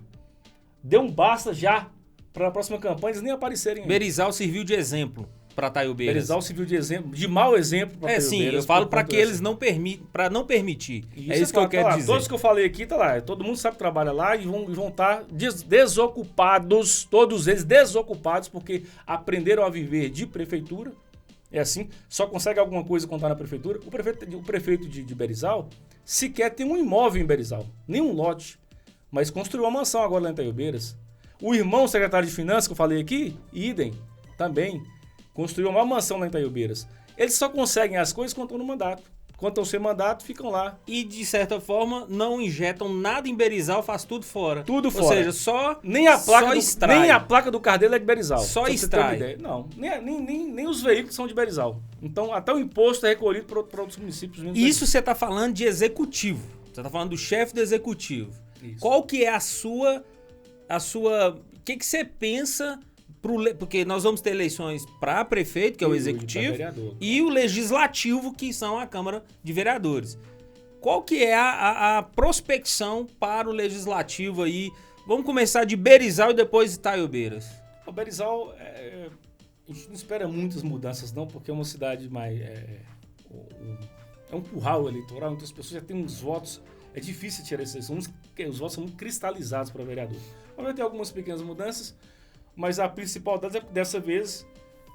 Dê um basta já para a próxima campanha eles nem aparecerem aí. Berizal serviu de exemplo para Itaiobeiras. Berizal serviu de exemplo, de mau exemplo para Itaiobeiras. Sim, eu falo para que eles não permitem, para não permitir. É isso que eu quero dizer. Todos que eu falei aqui tá lá, todo mundo sabe que trabalha lá e vão estar desocupados, todos eles desocupados porque aprenderam a viver de prefeitura. É assim, só consegue alguma coisa quando tá na prefeitura. O prefeito de Berizal sequer tem um imóvel em Berizal, nenhum lote, mas construiu uma mansão agora lá em Itaiobeiras. O irmão secretário de Finanças que eu falei aqui, idem, também construiu uma mansão lá em Itaiobeiras. Eles só conseguem as coisas quando estão no mandato. Quando estão sem mandato, ficam lá. E, de certa forma, não injetam nada em Berizal, faz tudo fora. Tudo fora. Ou seja, só nem a placa extrai. Nem a placa do carro dele é de Berizal. Só extrai. Não, nem os veículos são de Berizal. Então, até o imposto é recolhido para outros municípios. Isso você está falando de executivo. Você está falando do chefe do executivo. Isso. Qual que é a sua... O que você pensa... Porque nós vamos ter eleições para prefeito, que é o executivo, e o legislativo, que são a Câmara de Vereadores. Qual que é a prospecção para o legislativo aí? Vamos começar de Berizal e depois de Itaiobeiras. O Berizal, a gente não espera muitas mudanças não, porque é uma cidade mais... É um curral eleitoral, então as pessoas já têm uns votos. É difícil tirar esses votos, os votos são muito cristalizados para vereador. Mas vai ter algumas pequenas mudanças, mas a principal dessa vez,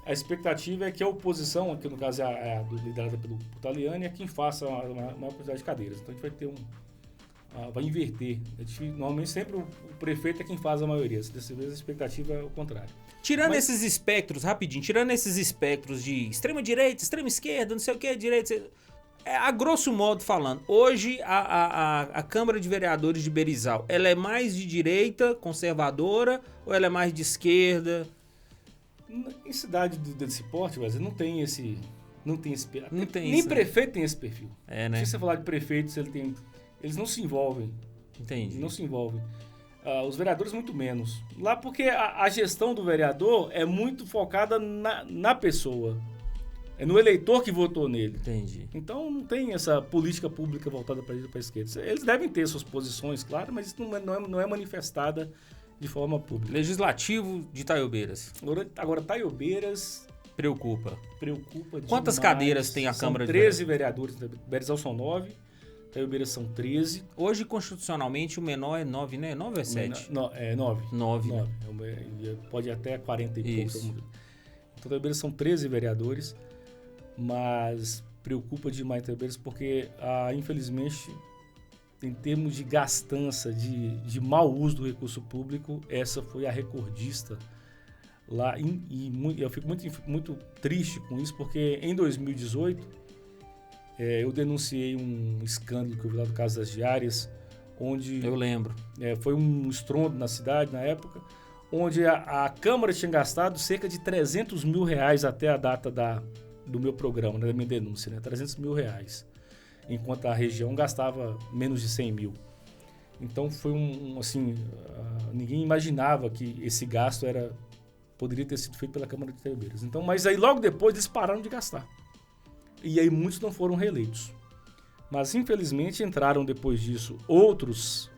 a expectativa é que a oposição, que no caso é a liderada pelo Taliani, é quem faça a maior quantidade de cadeiras. Então a gente vai ter vai inverter. Normalmente sempre o prefeito é quem faz a maioria. Dessa vez a expectativa é o contrário. Tirando esses espectros, rapidinho, tirando esses espectros de extrema direita, extrema esquerda, não sei o que, direita... A grosso modo falando, hoje a Câmara de Vereadores de Berizal, ela é mais de direita, conservadora, ou ela é mais de esquerda? Em cidade desse porte, mas não tem esse... Nem prefeito tem esse perfil. Né? Se você falar de prefeitos, eles não se envolvem. Entendi. Não se envolvem. Os vereadores muito menos. Lá porque a gestão do vereador é muito focada na pessoa. É no eleitor que votou nele. Entendi. Então não tem essa política pública voltada para a esquerda. Eles devem ter suas posições, claro, mas isso não é manifestada de forma pública. Legislativo de Itaiobeiras. Agora Itaiobeiras preocupa Quantas demais. Cadeiras tem a Câmara de Vereadores? 13 vereadores. Berizal são 9. Itaiobeiras são 13. Hoje, constitucionalmente, o menor é 9, né? 9 ou é 7? É 9. 9. Né? Pode ir até 40 e poucos. Então, Itaiobeiras são 13 vereadores, mas preocupa demais Itaiobeiras porque, infelizmente, em termos de gastança, de mau uso do recurso público, essa foi a recordista lá. Eu fico muito triste com isso, porque em 2018... eu denunciei um escândalo que eu vi lá do caso das diárias, onde... Eu lembro. Foi um estrondo na cidade, na época, onde a Câmara tinha gastado cerca de 300 mil reais até a data do meu programa, da minha denúncia, né? 300 mil reais, enquanto a região gastava menos de 100 mil. Então foi ninguém imaginava que esse gasto poderia ter sido feito pela Câmara de Itaiobeiras. Então, mas aí logo depois eles pararam de gastar. E aí muitos não foram reeleitos. Mas, infelizmente, entraram depois disso outros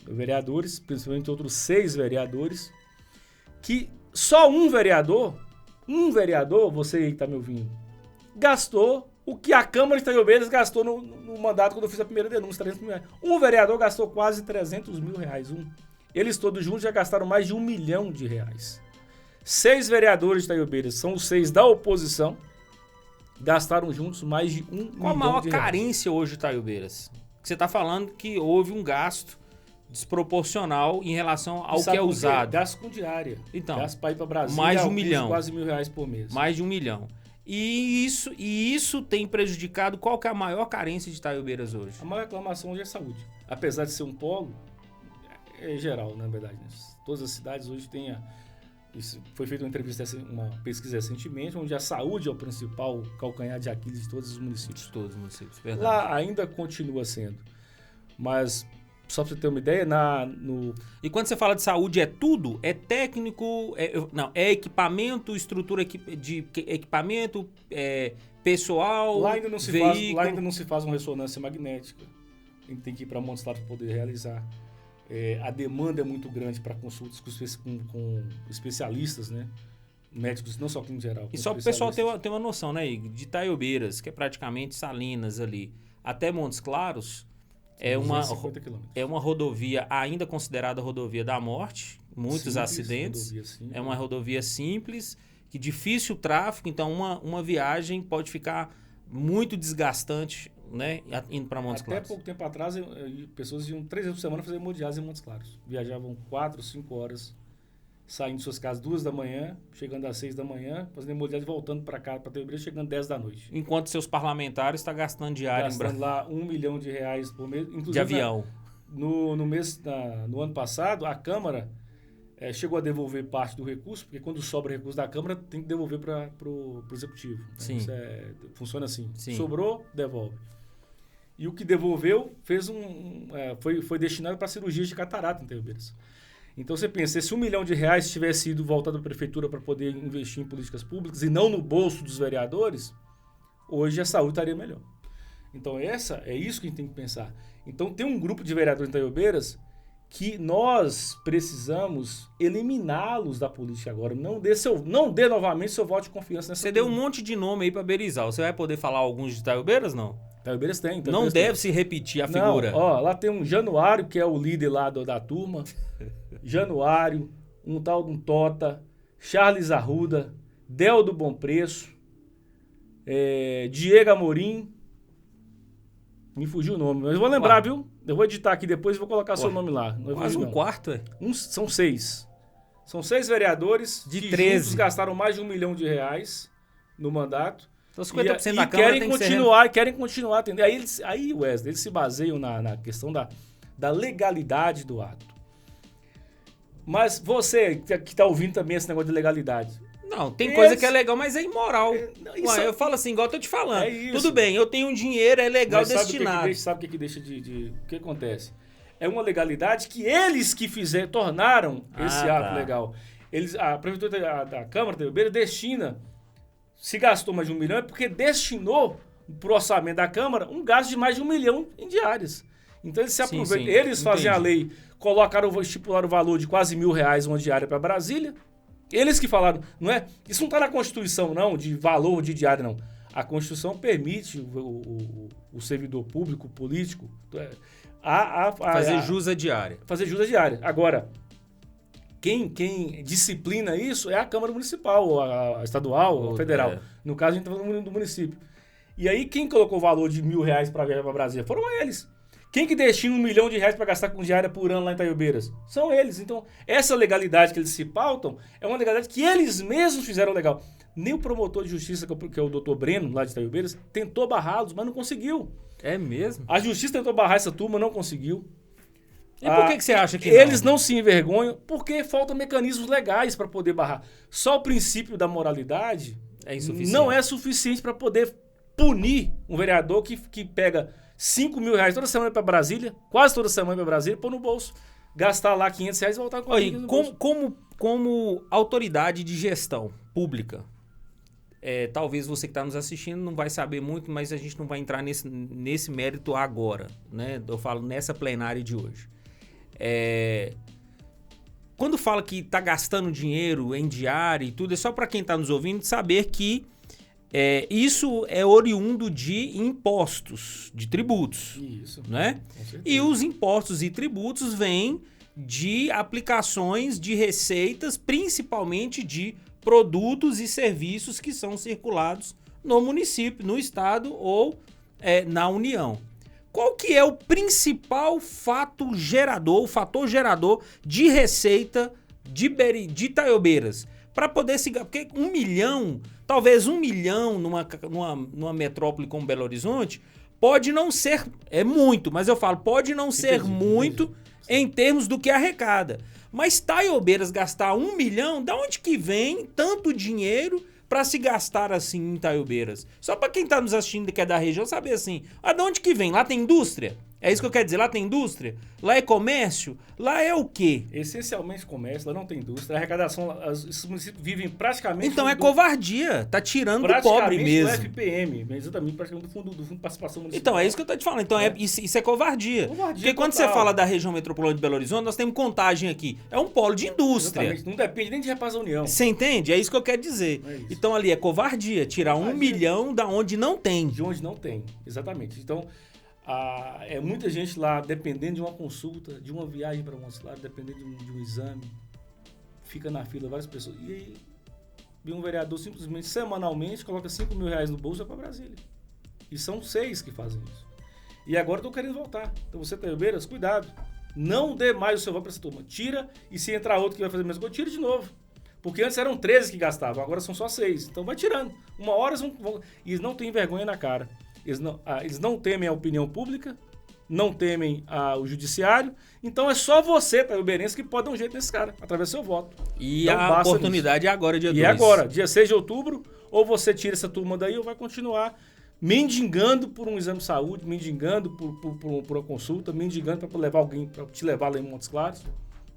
vereadores, principalmente outros 6 vereadores, que só um vereador, você aí que está me ouvindo, gastou o que a Câmara de Itaiobeiras gastou no mandato quando eu fiz a primeira denúncia, 300 mil reais. Um vereador gastou quase 300 mil reais. Eles todos juntos já gastaram mais de R$1 milhão. 6 vereadores de Itaiobeiras, são os 6 da oposição, gastaram juntos mais de R$1 milhão. Qual a maior carência hoje de Itaiobeiras? Você está falando que houve um gasto desproporcional em relação ao que é usado. Gasto com diária. Então, gasto para ir para Brasília, mais de R$1 milhão. Quase R$1.000 por mês. Mais de R$1 milhão. E isso tem prejudicado. Qual que é a maior carência de Itaiobeiras hoje? A maior reclamação hoje é a saúde. Apesar de ser um polo, é geral, na verdade. Né? Todas as cidades hoje têm foi feita uma pesquisa recentemente, onde a saúde é o principal calcanhar de Aquiles de todos os municípios. De todos os municípios, verdade. Lá ainda continua sendo. Mas, só para você ter uma ideia, E quando você fala de saúde, é tudo? É técnico? É equipamento, estrutura de equipamento, pessoal, lá ainda não se veículo? Lá ainda não se faz uma ressonância magnética. A gente tem que ir para Montes Claros para poder realizar. A demanda é muito grande para consultas com especialistas, né? Médicos, não só clínico geral. E só para o pessoal ter uma noção, né, Igor? De Itaiobeiras, que é praticamente Salinas ali, até Montes Claros, é uma rodovia ainda considerada rodovia da morte, muitos simples, acidentes. É uma rodovia simples, que difícil tráfego, então uma viagem pode ficar muito desgastante, né, indo para Montes Claros. Até pouco tempo atrás, pessoas iam 3 vezes por semana fazer hemodiálise em Montes Claros. Viajavam 4, 5 horas, saindo de suas casas 2 da manhã, chegando às 6 da manhã, fazendo hemodiálise, voltando para cá, para Itaiobeiras, chegando 10 da noite. Enquanto seus parlamentares estão gastando diário gastando lá R$1 milhão por mês. Inclusive, de avião. No ano passado, a Câmara chegou a devolver parte do recurso, porque quando sobra recurso da Câmara, tem que devolver para o Executivo. Sim. Isso funciona assim. Sim. Sobrou, devolve. E o que devolveu foi destinado para cirurgias de catarata em Itaiobeiras. Então você pensa, se R$1 milhão tivesse sido voltado à prefeitura para poder investir em políticas públicas e não no bolso dos vereadores, hoje a saúde estaria melhor. Então é isso que a gente tem que pensar. Então tem um grupo de vereadores em Itaiobeiras que nós precisamos eliminá-los da política agora. Não dê novamente seu voto de confiança nessa Você deu um monte de nome aí para Berizal. Você vai poder falar alguns de Itaiobeiras, não? Itaiobeiras tem. Não deve se repetir a figura. Não, lá tem um Januário, que é o líder lá da turma. Januário, um tal de um Tota, Charles Arruda, Del do Bom Preço, Diego Amorim. Me fugiu o nome, mas eu vou lembrar, viu? Eu vou editar aqui depois e vou colocar seu nome lá. Quase um quarto, São 6. São 6 vereadores de que 13. Juntos gastaram mais de R$1 milhão no mandato. Então 50% da Câmara querem continuar atendendo. Aí, Wesley, eles se baseiam na questão da legalidade do ato. Mas você que está ouvindo também esse negócio de legalidade. Não, tem coisa que é legal, mas é imoral. Eu falo assim, igual eu tô te falando. Tudo bem, eu tenho um dinheiro, é legal destinado. Sabe o que deixa o que acontece? É uma legalidade que eles que tornaram esse ato legal. A prefeitura da Câmara de Itaiobeiras destina Se gastou mais de 1 milhão é porque destinou para o orçamento da Câmara um gasto de mais de 1 milhão em diárias. Então eles se aproveitam. Eles fazem a lei, estipularam o valor de quase R$1.000 uma diária para Brasília. Eles que falaram, não é? Isso não está na Constituição, não, de valor de diária, não. A Constituição permite o servidor público, político, fazer jus à diária. Fazer jus à diária. Agora, quem disciplina isso é a Câmara Municipal, a estadual, a federal. É. No caso, a gente está falando do município. E aí, quem colocou o valor de R$1.000 para viajar para Brasília? Foram eles. Quem que destina R$1 milhão para gastar com diária por ano lá em Itaiobeiras? São eles. Então, essa legalidade que eles se pautam é uma legalidade que eles mesmos fizeram legal. Nem o promotor de justiça, que é o doutor Breno, lá de Itaiobeiras, tentou barrá-los, mas não conseguiu. É mesmo? A justiça tentou barrar essa turma, não conseguiu. E por que você acha que eles não se envergonham? Porque faltam mecanismos legais para poder barrar. Só o princípio da moralidade não é suficiente para poder punir um vereador que pega R$5.000 toda semana para Brasília, quase toda semana para Brasília, pôr no bolso, gastar lá R$500 e voltar com R$500 no bolso. Como autoridade de gestão pública, talvez você que está nos assistindo não vai saber muito, mas a gente não vai entrar nesse mérito agora, né? Eu falo nessa plenária de hoje. Quando fala que está gastando dinheiro em diária e tudo, é só para quem está nos ouvindo saber que isso é oriundo de impostos, de tributos. Isso. Né? E os impostos e tributos vêm de aplicações de receitas, principalmente de produtos e serviços que são circulados no município, no estado ou na União. Qual que é o principal fator gerador de receita de Itaiobeiras? Para poder se... Porque talvez 1 milhão numa metrópole como Belo Horizonte, pode não ser... É muito, mas eu falo, pode não ser muito em termos do que arrecada. Mas Itaiobeiras gastar 1 milhão, da onde que vem tanto dinheiro para se gastar assim em Itaiobeiras? Só para quem está nos assistindo que é da região saber assim, de onde que vem? Lá tem indústria? É isso que eu quero dizer, lá tem indústria? Lá é comércio? Lá é o quê? Essencialmente comércio, lá não tem indústria. A arrecadação, esses municípios vivem praticamente... Então covardia, tá tirando do pobre mesmo. Do FPM, exatamente, praticamente do fundo de participação municipal. Então, é isso que eu tô te falando. Então, isso é covardia. Porque quando você fala da região metropolitana de Belo Horizonte, nós temos Contagem aqui. É um polo de indústria. Exatamente, não depende nem de Repasa União. Você entende? É isso que eu quero dizer. Então, ali é covardia, tirar 1 milhão da onde não tem. De onde não tem, exatamente. Então... muita gente lá dependendo de uma consulta, de uma viagem para Montes, dependendo de um exame, fica na fila várias pessoas. E aí, um vereador simplesmente, semanalmente, coloca R$5.000 no bolso e vai para Brasília. E são 6 que fazem isso. E agora estão querendo voltar. Então você, Itaiobeiras, cuidado. Não dê mais o seu voto para essa turma. Tira, e se entrar outro que vai fazer a mesma coisa, tira de novo. Porque antes eram 13 que gastavam, agora são só 6. Então vai tirando. Uma hora eles vão... E eles não têm vergonha na cara. Eles não temem a opinião pública, não temem o judiciário. Então é só você, Itaiobeirense, que pode dar um jeito nesse cara, através do seu voto. E então, a oportunidade é agora, dia 2. E é agora, dia 6 de outubro, ou você tira essa turma daí ou vai continuar mendigando por um exame de saúde, mendigando por uma consulta, mendigando para levar alguém, para te levar lá em Montes Claros.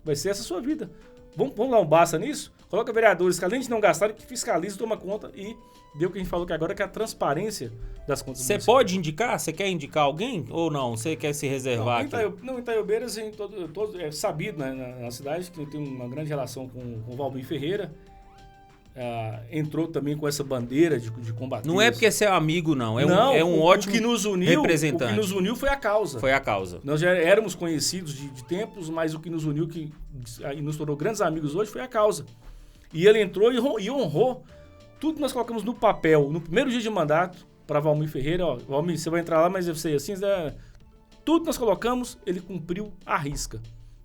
Vai ser essa a sua vida. Vamos dar um basta nisso? Coloca vereadores que, além de não gastarem, que fiscalizam, toma conta e deu o que a gente falou que agora, que é a transparência das contas. Você pode indicar? Você quer indicar alguém ou não? Você quer se reservar aqui? Em Itaiobeiras, é sabido, né, na cidade que tem uma grande relação com o Valmir Ferreira. Entrou também com essa bandeira de combater. Não é porque você é amigo, não. É um ótimo representante. O que nos uniu foi a causa. Foi a causa. Nós já éramos conhecidos de tempos, mas o que nos uniu, que nos tornou grandes amigos hoje, foi a causa. E ele entrou e honrou tudo que nós colocamos no papel, no primeiro dia de mandato, para Valmir Ferreira. Valmir, você vai entrar lá, mas eu sei, assim, tudo que nós colocamos, ele cumpriu à risca.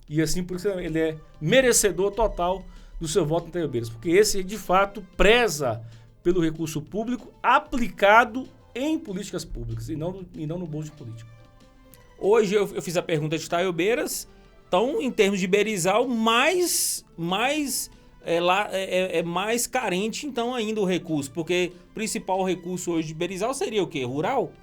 E assim, por isso ele é merecedor total do seu voto em Itaiobeiras, porque esse, de fato, preza pelo recurso público aplicado em políticas públicas e não no bolso de político. Hoje eu fiz a pergunta de Itaiobeiras, então, em termos de Berizal, mais carente, então, ainda o recurso, porque o principal recurso hoje de Berizal seria o quê? Rural?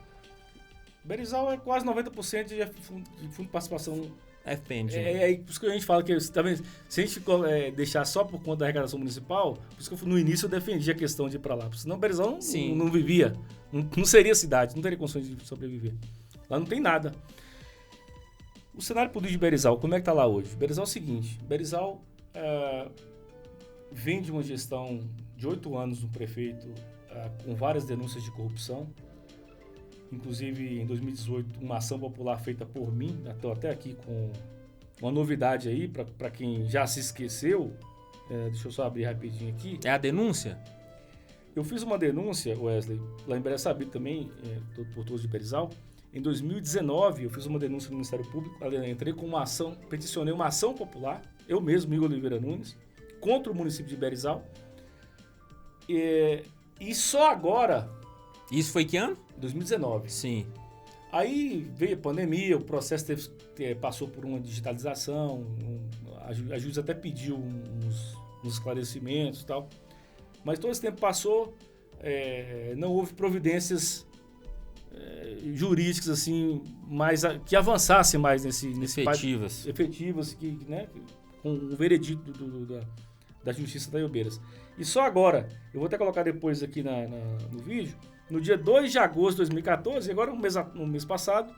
Berizal é quase 90% de fundo de participação Depende. Por isso que a gente fala que, tá vendo? Se a gente deixar só por conta da arrecadação municipal, por isso que no início eu defendi a questão de ir para lá. Porque senão Berizal não vivia, não seria cidade, não teria condições de sobreviver. Lá não tem nada. O cenário político de Berizal, como é que tá lá hoje? Berizal é o seguinte, Berizal vem de uma gestão de 8 anos do prefeito com várias denúncias de corrupção. Inclusive, em 2018, uma ação popular feita por mim, estou até aqui com uma novidade aí, para quem já se esqueceu, deixa eu só abrir rapidinho aqui. É a denúncia? Eu fiz uma denúncia, Wesley, lá em Bereçabi também, por todos de Berizal. Em 2019, eu fiz uma denúncia no Ministério Público, entrei com uma ação, peticionei uma ação popular, eu mesmo, Igor Oliveira Nunes, contra o município de Berizal. E só agora... Isso foi que ano? 2019. Sim. Aí veio a pandemia, o processo passou por uma digitalização, a juíza até pediu uns esclarecimentos e tal. Mas todo esse tempo passou, não houve providências jurídicas assim, que avançassem mais nesse efetivas, né, com o veredito da Justiça da Iobeiras. E só agora, eu vou até colocar depois aqui no vídeo, no dia 2 de agosto de 2014, agora no mês passado,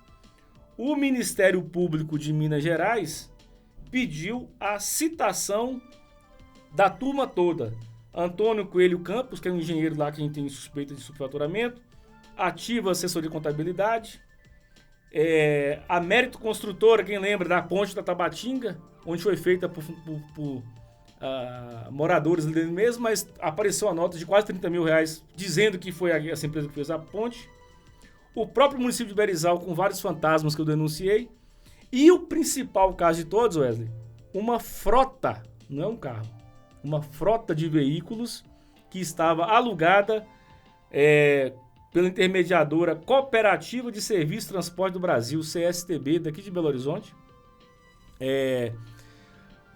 o Ministério Público de Minas Gerais pediu a citação da turma toda. Antônio Coelho Campos, que é um engenheiro lá que a gente tem suspeita de superfaturamento, Ativa Assessoria de Contabilidade, a Mérito Construtora, quem lembra, da Ponte da Tabatinga, onde foi feita por moradores dele mesmo, mas apareceu a nota de quase 30 mil reais dizendo que foi essa empresa que fez a ponte. O próprio município de Berizal com vários fantasmas que eu denunciei. E o principal caso de todos, Wesley, uma frota, não é um carro, uma frota de veículos que estava alugada pela intermediadora Cooperativa de Serviço e Transporte do Brasil, CSTB, daqui de Belo Horizonte.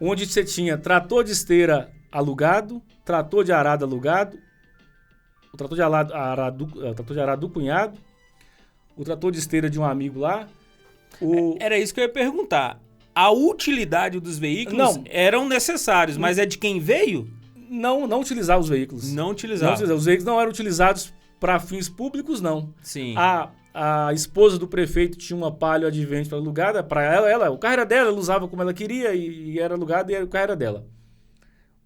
Onde você tinha trator de esteira alugado, trator de arado alugado, o trator de arado do cunhado, o trator de esteira de um amigo lá. Era isso que eu ia perguntar. A utilidade dos veículos eram necessários, mas é de quem veio? Não utilizar os veículos. Não utilizar. Os veículos não eram utilizados para fins públicos, não. Sim. A esposa do prefeito tinha uma Palio Advent alugada para ela. O carro era dela, ela usava como ela queria e era alugado e o carro era dela.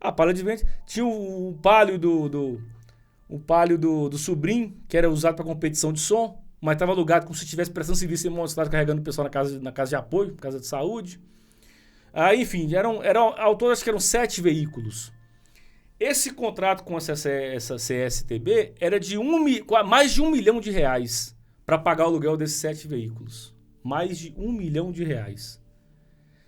A Palio Advent tinha o Palio do sobrinho, que era usado para competição de som, mas estava alugado como se tivesse prestação serviço demonstrado carregando o pessoal na casa de apoio, casa de saúde. Enfim, ao todo acho que eram 7 veículos. Esse contrato com essa CSTB era de mais de R$1 milhão para pagar o aluguel desses 7 veículos. Mais de R$1 milhão.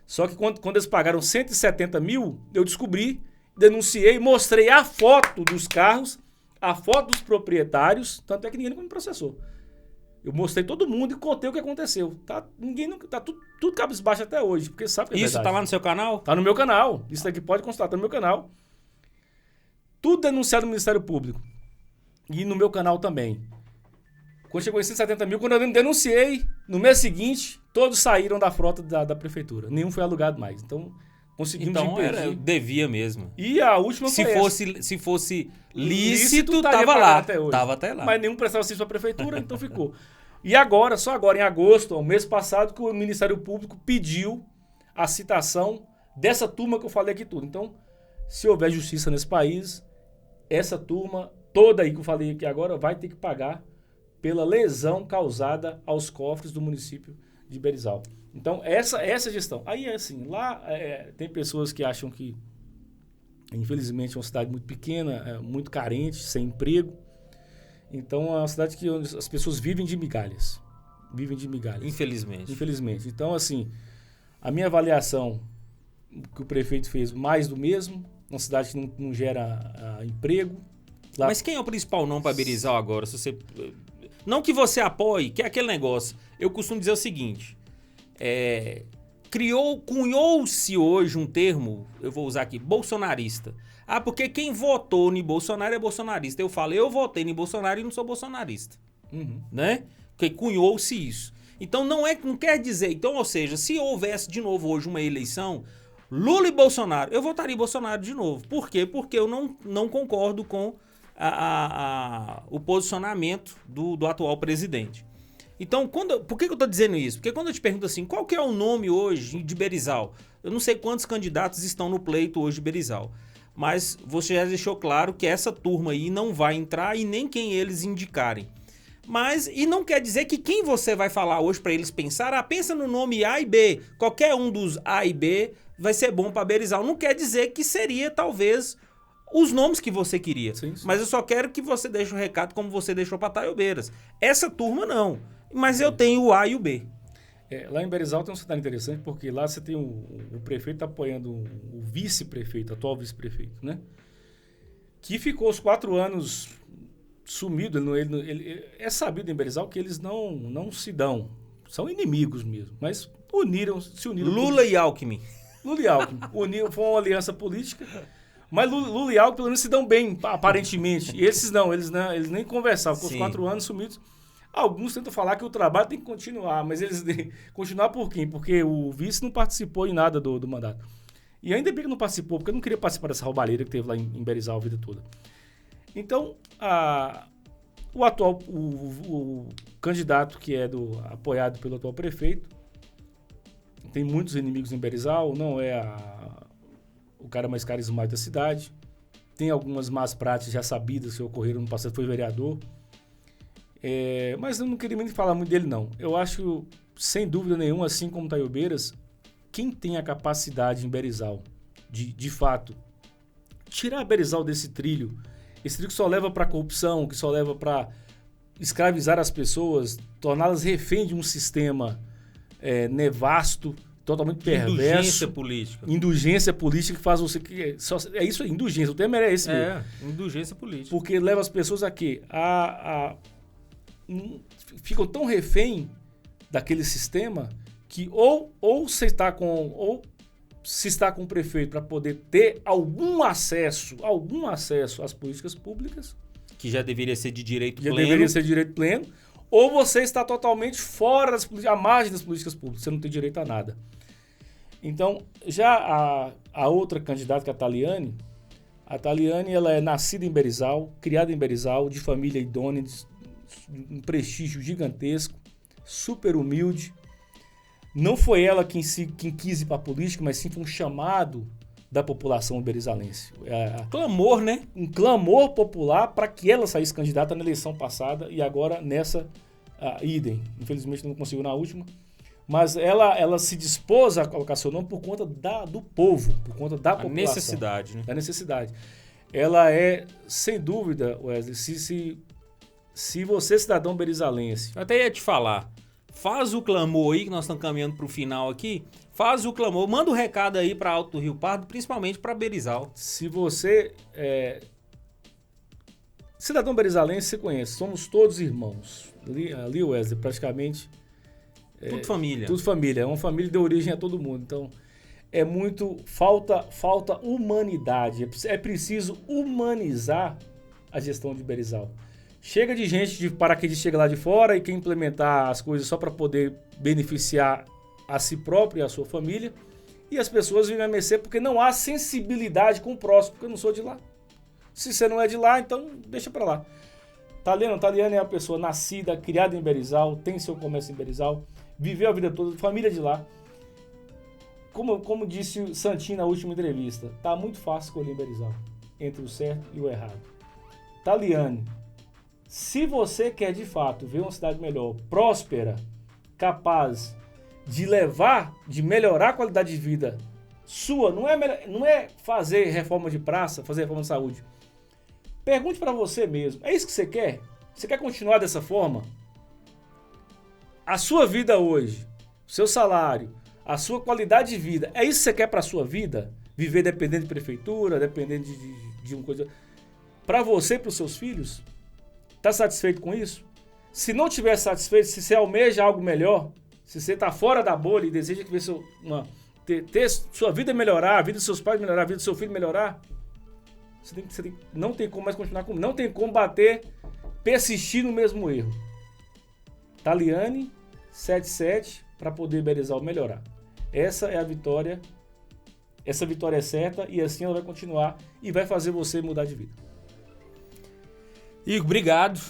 Só que quando eles pagaram 170 mil, eu descobri, denunciei, mostrei a foto dos carros, a foto dos proprietários, tanto é que ninguém nunca me processou. Eu mostrei todo mundo e contei o que aconteceu. Tá tudo cabisbaixo até hoje, porque sabe que é verdade. Isso tá lá no seu canal? Tá no meu canal. Isso daqui pode constar, tá no meu canal. Tudo denunciado no Ministério Público. E no meu canal também. Quando chegou em 170 mil, quando eu denunciei, no mês seguinte, todos saíram da frota da prefeitura. Nenhum foi alugado mais. Então, conseguimos impedir. Devia mesmo. E a última foi se fosse lícito tava lá. Tava até lá. Mas nenhum prestava serviço à prefeitura, então ficou. E agora, só agora, em agosto, mês passado, que o Ministério Público pediu a citação dessa turma que eu falei aqui tudo. Então, se houver justiça nesse país, essa turma toda aí que eu falei aqui agora vai ter que pagar pela lesão causada aos cofres do município de Berizal. Então, essa gestão. Aí, assim, lá tem pessoas que acham que, infelizmente, é uma cidade muito pequena, muito carente, sem emprego. Então, é uma cidade que as pessoas vivem de migalhas. Infelizmente. Então, assim, a minha avaliação que o prefeito fez mais do mesmo, uma cidade que não gera emprego. Lá... Mas quem é o principal não para Berizal agora? Se você... Não que você apoie, que é aquele negócio. Eu costumo dizer o seguinte, cunhou-se hoje um termo, eu vou usar aqui, bolsonarista. Porque quem votou em Bolsonaro é bolsonarista. Eu falo, eu votei em Bolsonaro e não sou bolsonarista. Uhum. Né? Porque cunhou-se isso. Então não quer dizer, então, ou seja, se houvesse de novo hoje uma eleição, Lula e Bolsonaro, eu votaria em Bolsonaro de novo. Por quê? Porque eu não concordo com o posicionamento do atual presidente. Então, por que eu estou dizendo isso? Porque quando eu te pergunto assim, qual que é o nome hoje de Berizal? Eu não sei quantos candidatos estão no pleito hoje de Berizal. Mas você já deixou claro que essa turma aí não vai entrar e nem quem eles indicarem. Mas, e não quer dizer que quem você vai falar hoje para eles pensar, pensa no nome A e B, qualquer um dos A e B vai ser bom para Berizal. Não quer dizer que seria, talvez, os nomes que você queria. Sim, sim. Mas eu só quero que você deixe o recado como você deixou para Taiobeiras. Essa turma não. Mas eu tenho o A e o B. Lá em Berizal tem um cenário interessante, porque lá você tem o prefeito apoiando o vice-prefeito, atual vice-prefeito, né? Que ficou os 4 anos sumido. Ele é sabido em Berizal que eles não se dão. São inimigos mesmo, mas se uniram. Lula e Alckmin. Lula e Alckmin. Foi uma aliança política, mas Lula e Alckmin pelo menos se dão bem, aparentemente. E esses não, eles nem conversavam. Com os 4 anos sumidos. Alguns tentam falar que o trabalho tem que continuar, mas eles continuar por quem? Porque o vice não participou em nada do mandato. E ainda bem que não participou, porque eu não queria participar dessa roubalheira que teve lá em Berizal a vida toda. Então, o atual o candidato que é apoiado pelo atual prefeito tem muitos inimigos em Berizal, não é o cara mais carismático da cidade, tem algumas más práticas já sabidas que ocorreram no passado, foi vereador. Mas eu não queria nem falar muito dele, não. Eu acho, sem dúvida nenhuma, assim como Taiobeiras, quem tem a capacidade em Berizal de fato, tirar Berizal desse trilho, esse trilho que só leva para corrupção, que só leva para escravizar as pessoas, torná-las refém de um sistema nefasto, totalmente perverso. Indulgência política que faz você... É isso aí, indulgência. O tema é esse mesmo. Indulgência política. Porque leva as pessoas a quê? Ficam tão refém daquele sistema que ou se está com o prefeito para poder ter algum acesso às políticas públicas, que já deveria ser de direito pleno, ou você está totalmente fora à margem das políticas públicas, você não tem direito a nada. Então, já a outra candidata, que é a Taliane, ela é nascida em Berizal, criada em Berizal, de família idônea, um prestígio gigantesco, super humilde. Não foi ela quem quis ir para a política, mas sim foi um chamado da população berizalense. Clamor, né? Um clamor popular para que ela saísse candidata na eleição passada e agora nessa idem. Infelizmente não conseguiu na última. Mas ela se dispôs a colocar seu nome por conta do povo, por conta da população. Necessidade, né? Da necessidade. Ela é, sem dúvida, Wesley, se você, cidadão berizalense... Eu até ia te falar, faz o clamor aí, que nós estamos caminhando para o final aqui, faz o clamor, manda um recado aí para Alto do Rio Pardo, principalmente para Berizal. Se você cidadão berizalense, você conhece, somos todos irmãos. Ali, Wesley, praticamente... Tudo família. Tudo família, é uma família de origem a todo mundo. Então, é muito... Falta humanidade, é preciso humanizar a gestão de Berizal. Chega de gente de paraquedista chega lá de fora e quer implementar as coisas só para poder beneficiar a si próprio e a sua família. E as pessoas vivem a mercê porque não há sensibilidade com o próximo, porque eu não sou de lá. Se você não é de lá, então deixa para lá. Taliane é uma pessoa nascida, criada em Berizal, tem seu comércio em Berizal, viveu a vida toda, família de lá. Como disse o Santinho na última entrevista, tá muito fácil escolher Berizal, entre o certo e o errado. Taliane, se você quer de fato ver uma cidade melhor, próspera, capaz de melhorar a qualidade de vida sua, não é fazer reforma de praça, fazer reforma de saúde. Pergunte para você mesmo, é isso que você quer? Você quer continuar dessa forma? A sua vida hoje, seu salário, a sua qualidade de vida, é isso que você quer para a sua vida? Viver dependendo de prefeitura, dependendo de uma coisa... Para você e para os seus filhos? Está satisfeito com isso? Se não estiver satisfeito, se você almeja algo melhor, se você está fora da bolha e deseja ter sua vida melhorar, a vida dos seus pais melhorar, a vida do seu filho melhorar, não tem como mais continuar não tem como persistir no mesmo erro. Taliane, 7-7 para poder Berizal melhorar. Essa é a vitória. Essa vitória é certa e assim ela vai continuar e vai fazer você mudar de vida. Igor, obrigado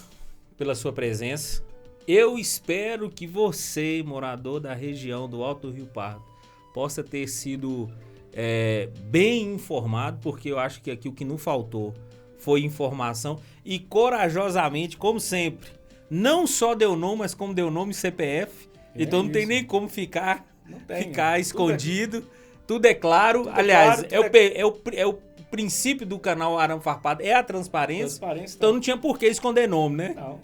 pela sua presença. Eu espero que você, morador da região do Alto Rio Pardo, possa ter sido bem informado, porque eu acho que aqui o que não faltou foi informação e corajosamente, como sempre, não só deu nome, mas como deu nome e CPF, então não tem nem como ficar escondido. Tudo é claro. Aliás, é o princípio do canal Arame Farpado, é a transparência. Então não tinha por que esconder nome, né? Não,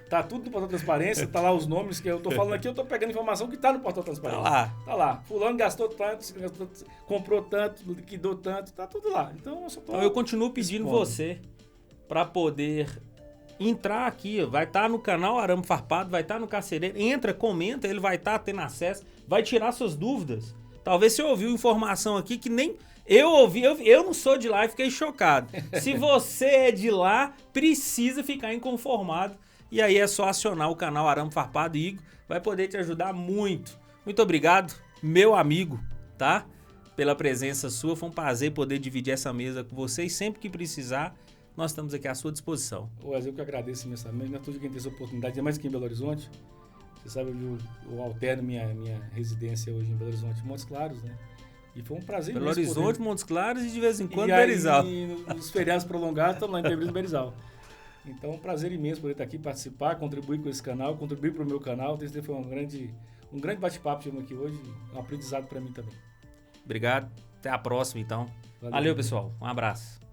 tá tudo no portal Transparência, tá lá os nomes que eu tô falando aqui, eu tô pegando informação que tá no portal Transparência. Tá lá. Fulano gastou tanto, comprou tanto, liquidou tanto, tá tudo lá. Então eu continuo pedindo você para poder entrar aqui, vai estar no canal Arame Farpado, vai estar no Carcereiro, entra, comenta, ele vai estar tendo acesso, vai tirar suas dúvidas. Talvez você ouviu informação aqui que nem eu ouvi, eu não sou de lá e fiquei chocado. Se você é de lá, precisa ficar inconformado. E aí é só acionar o canal Arame Farpado e Igor vai poder te ajudar muito. Muito obrigado, meu amigo, tá? Pela presença sua, foi um prazer poder dividir essa mesa com vocês. Sempre que precisar, nós estamos aqui à sua disposição. Eu que agradeço imensamente, não é tudo quem tem essa oportunidade, é mais que em Belo Horizonte. Você sabe, eu alterno minha residência hoje em Belo Horizonte, Montes Claros, né? E foi um prazer Belo Horizonte, Montes Claros e de vez em quando Berizal. E nos feriados prolongados, estamos lá em Pedro Berizal. Então, um prazer imenso poder estar aqui, participar, contribuir com esse canal, contribuir para o meu canal. Esse foi um grande bate-papo aqui hoje, um aprendizado para mim também. Obrigado, até a próxima então. Valeu pessoal, um abraço.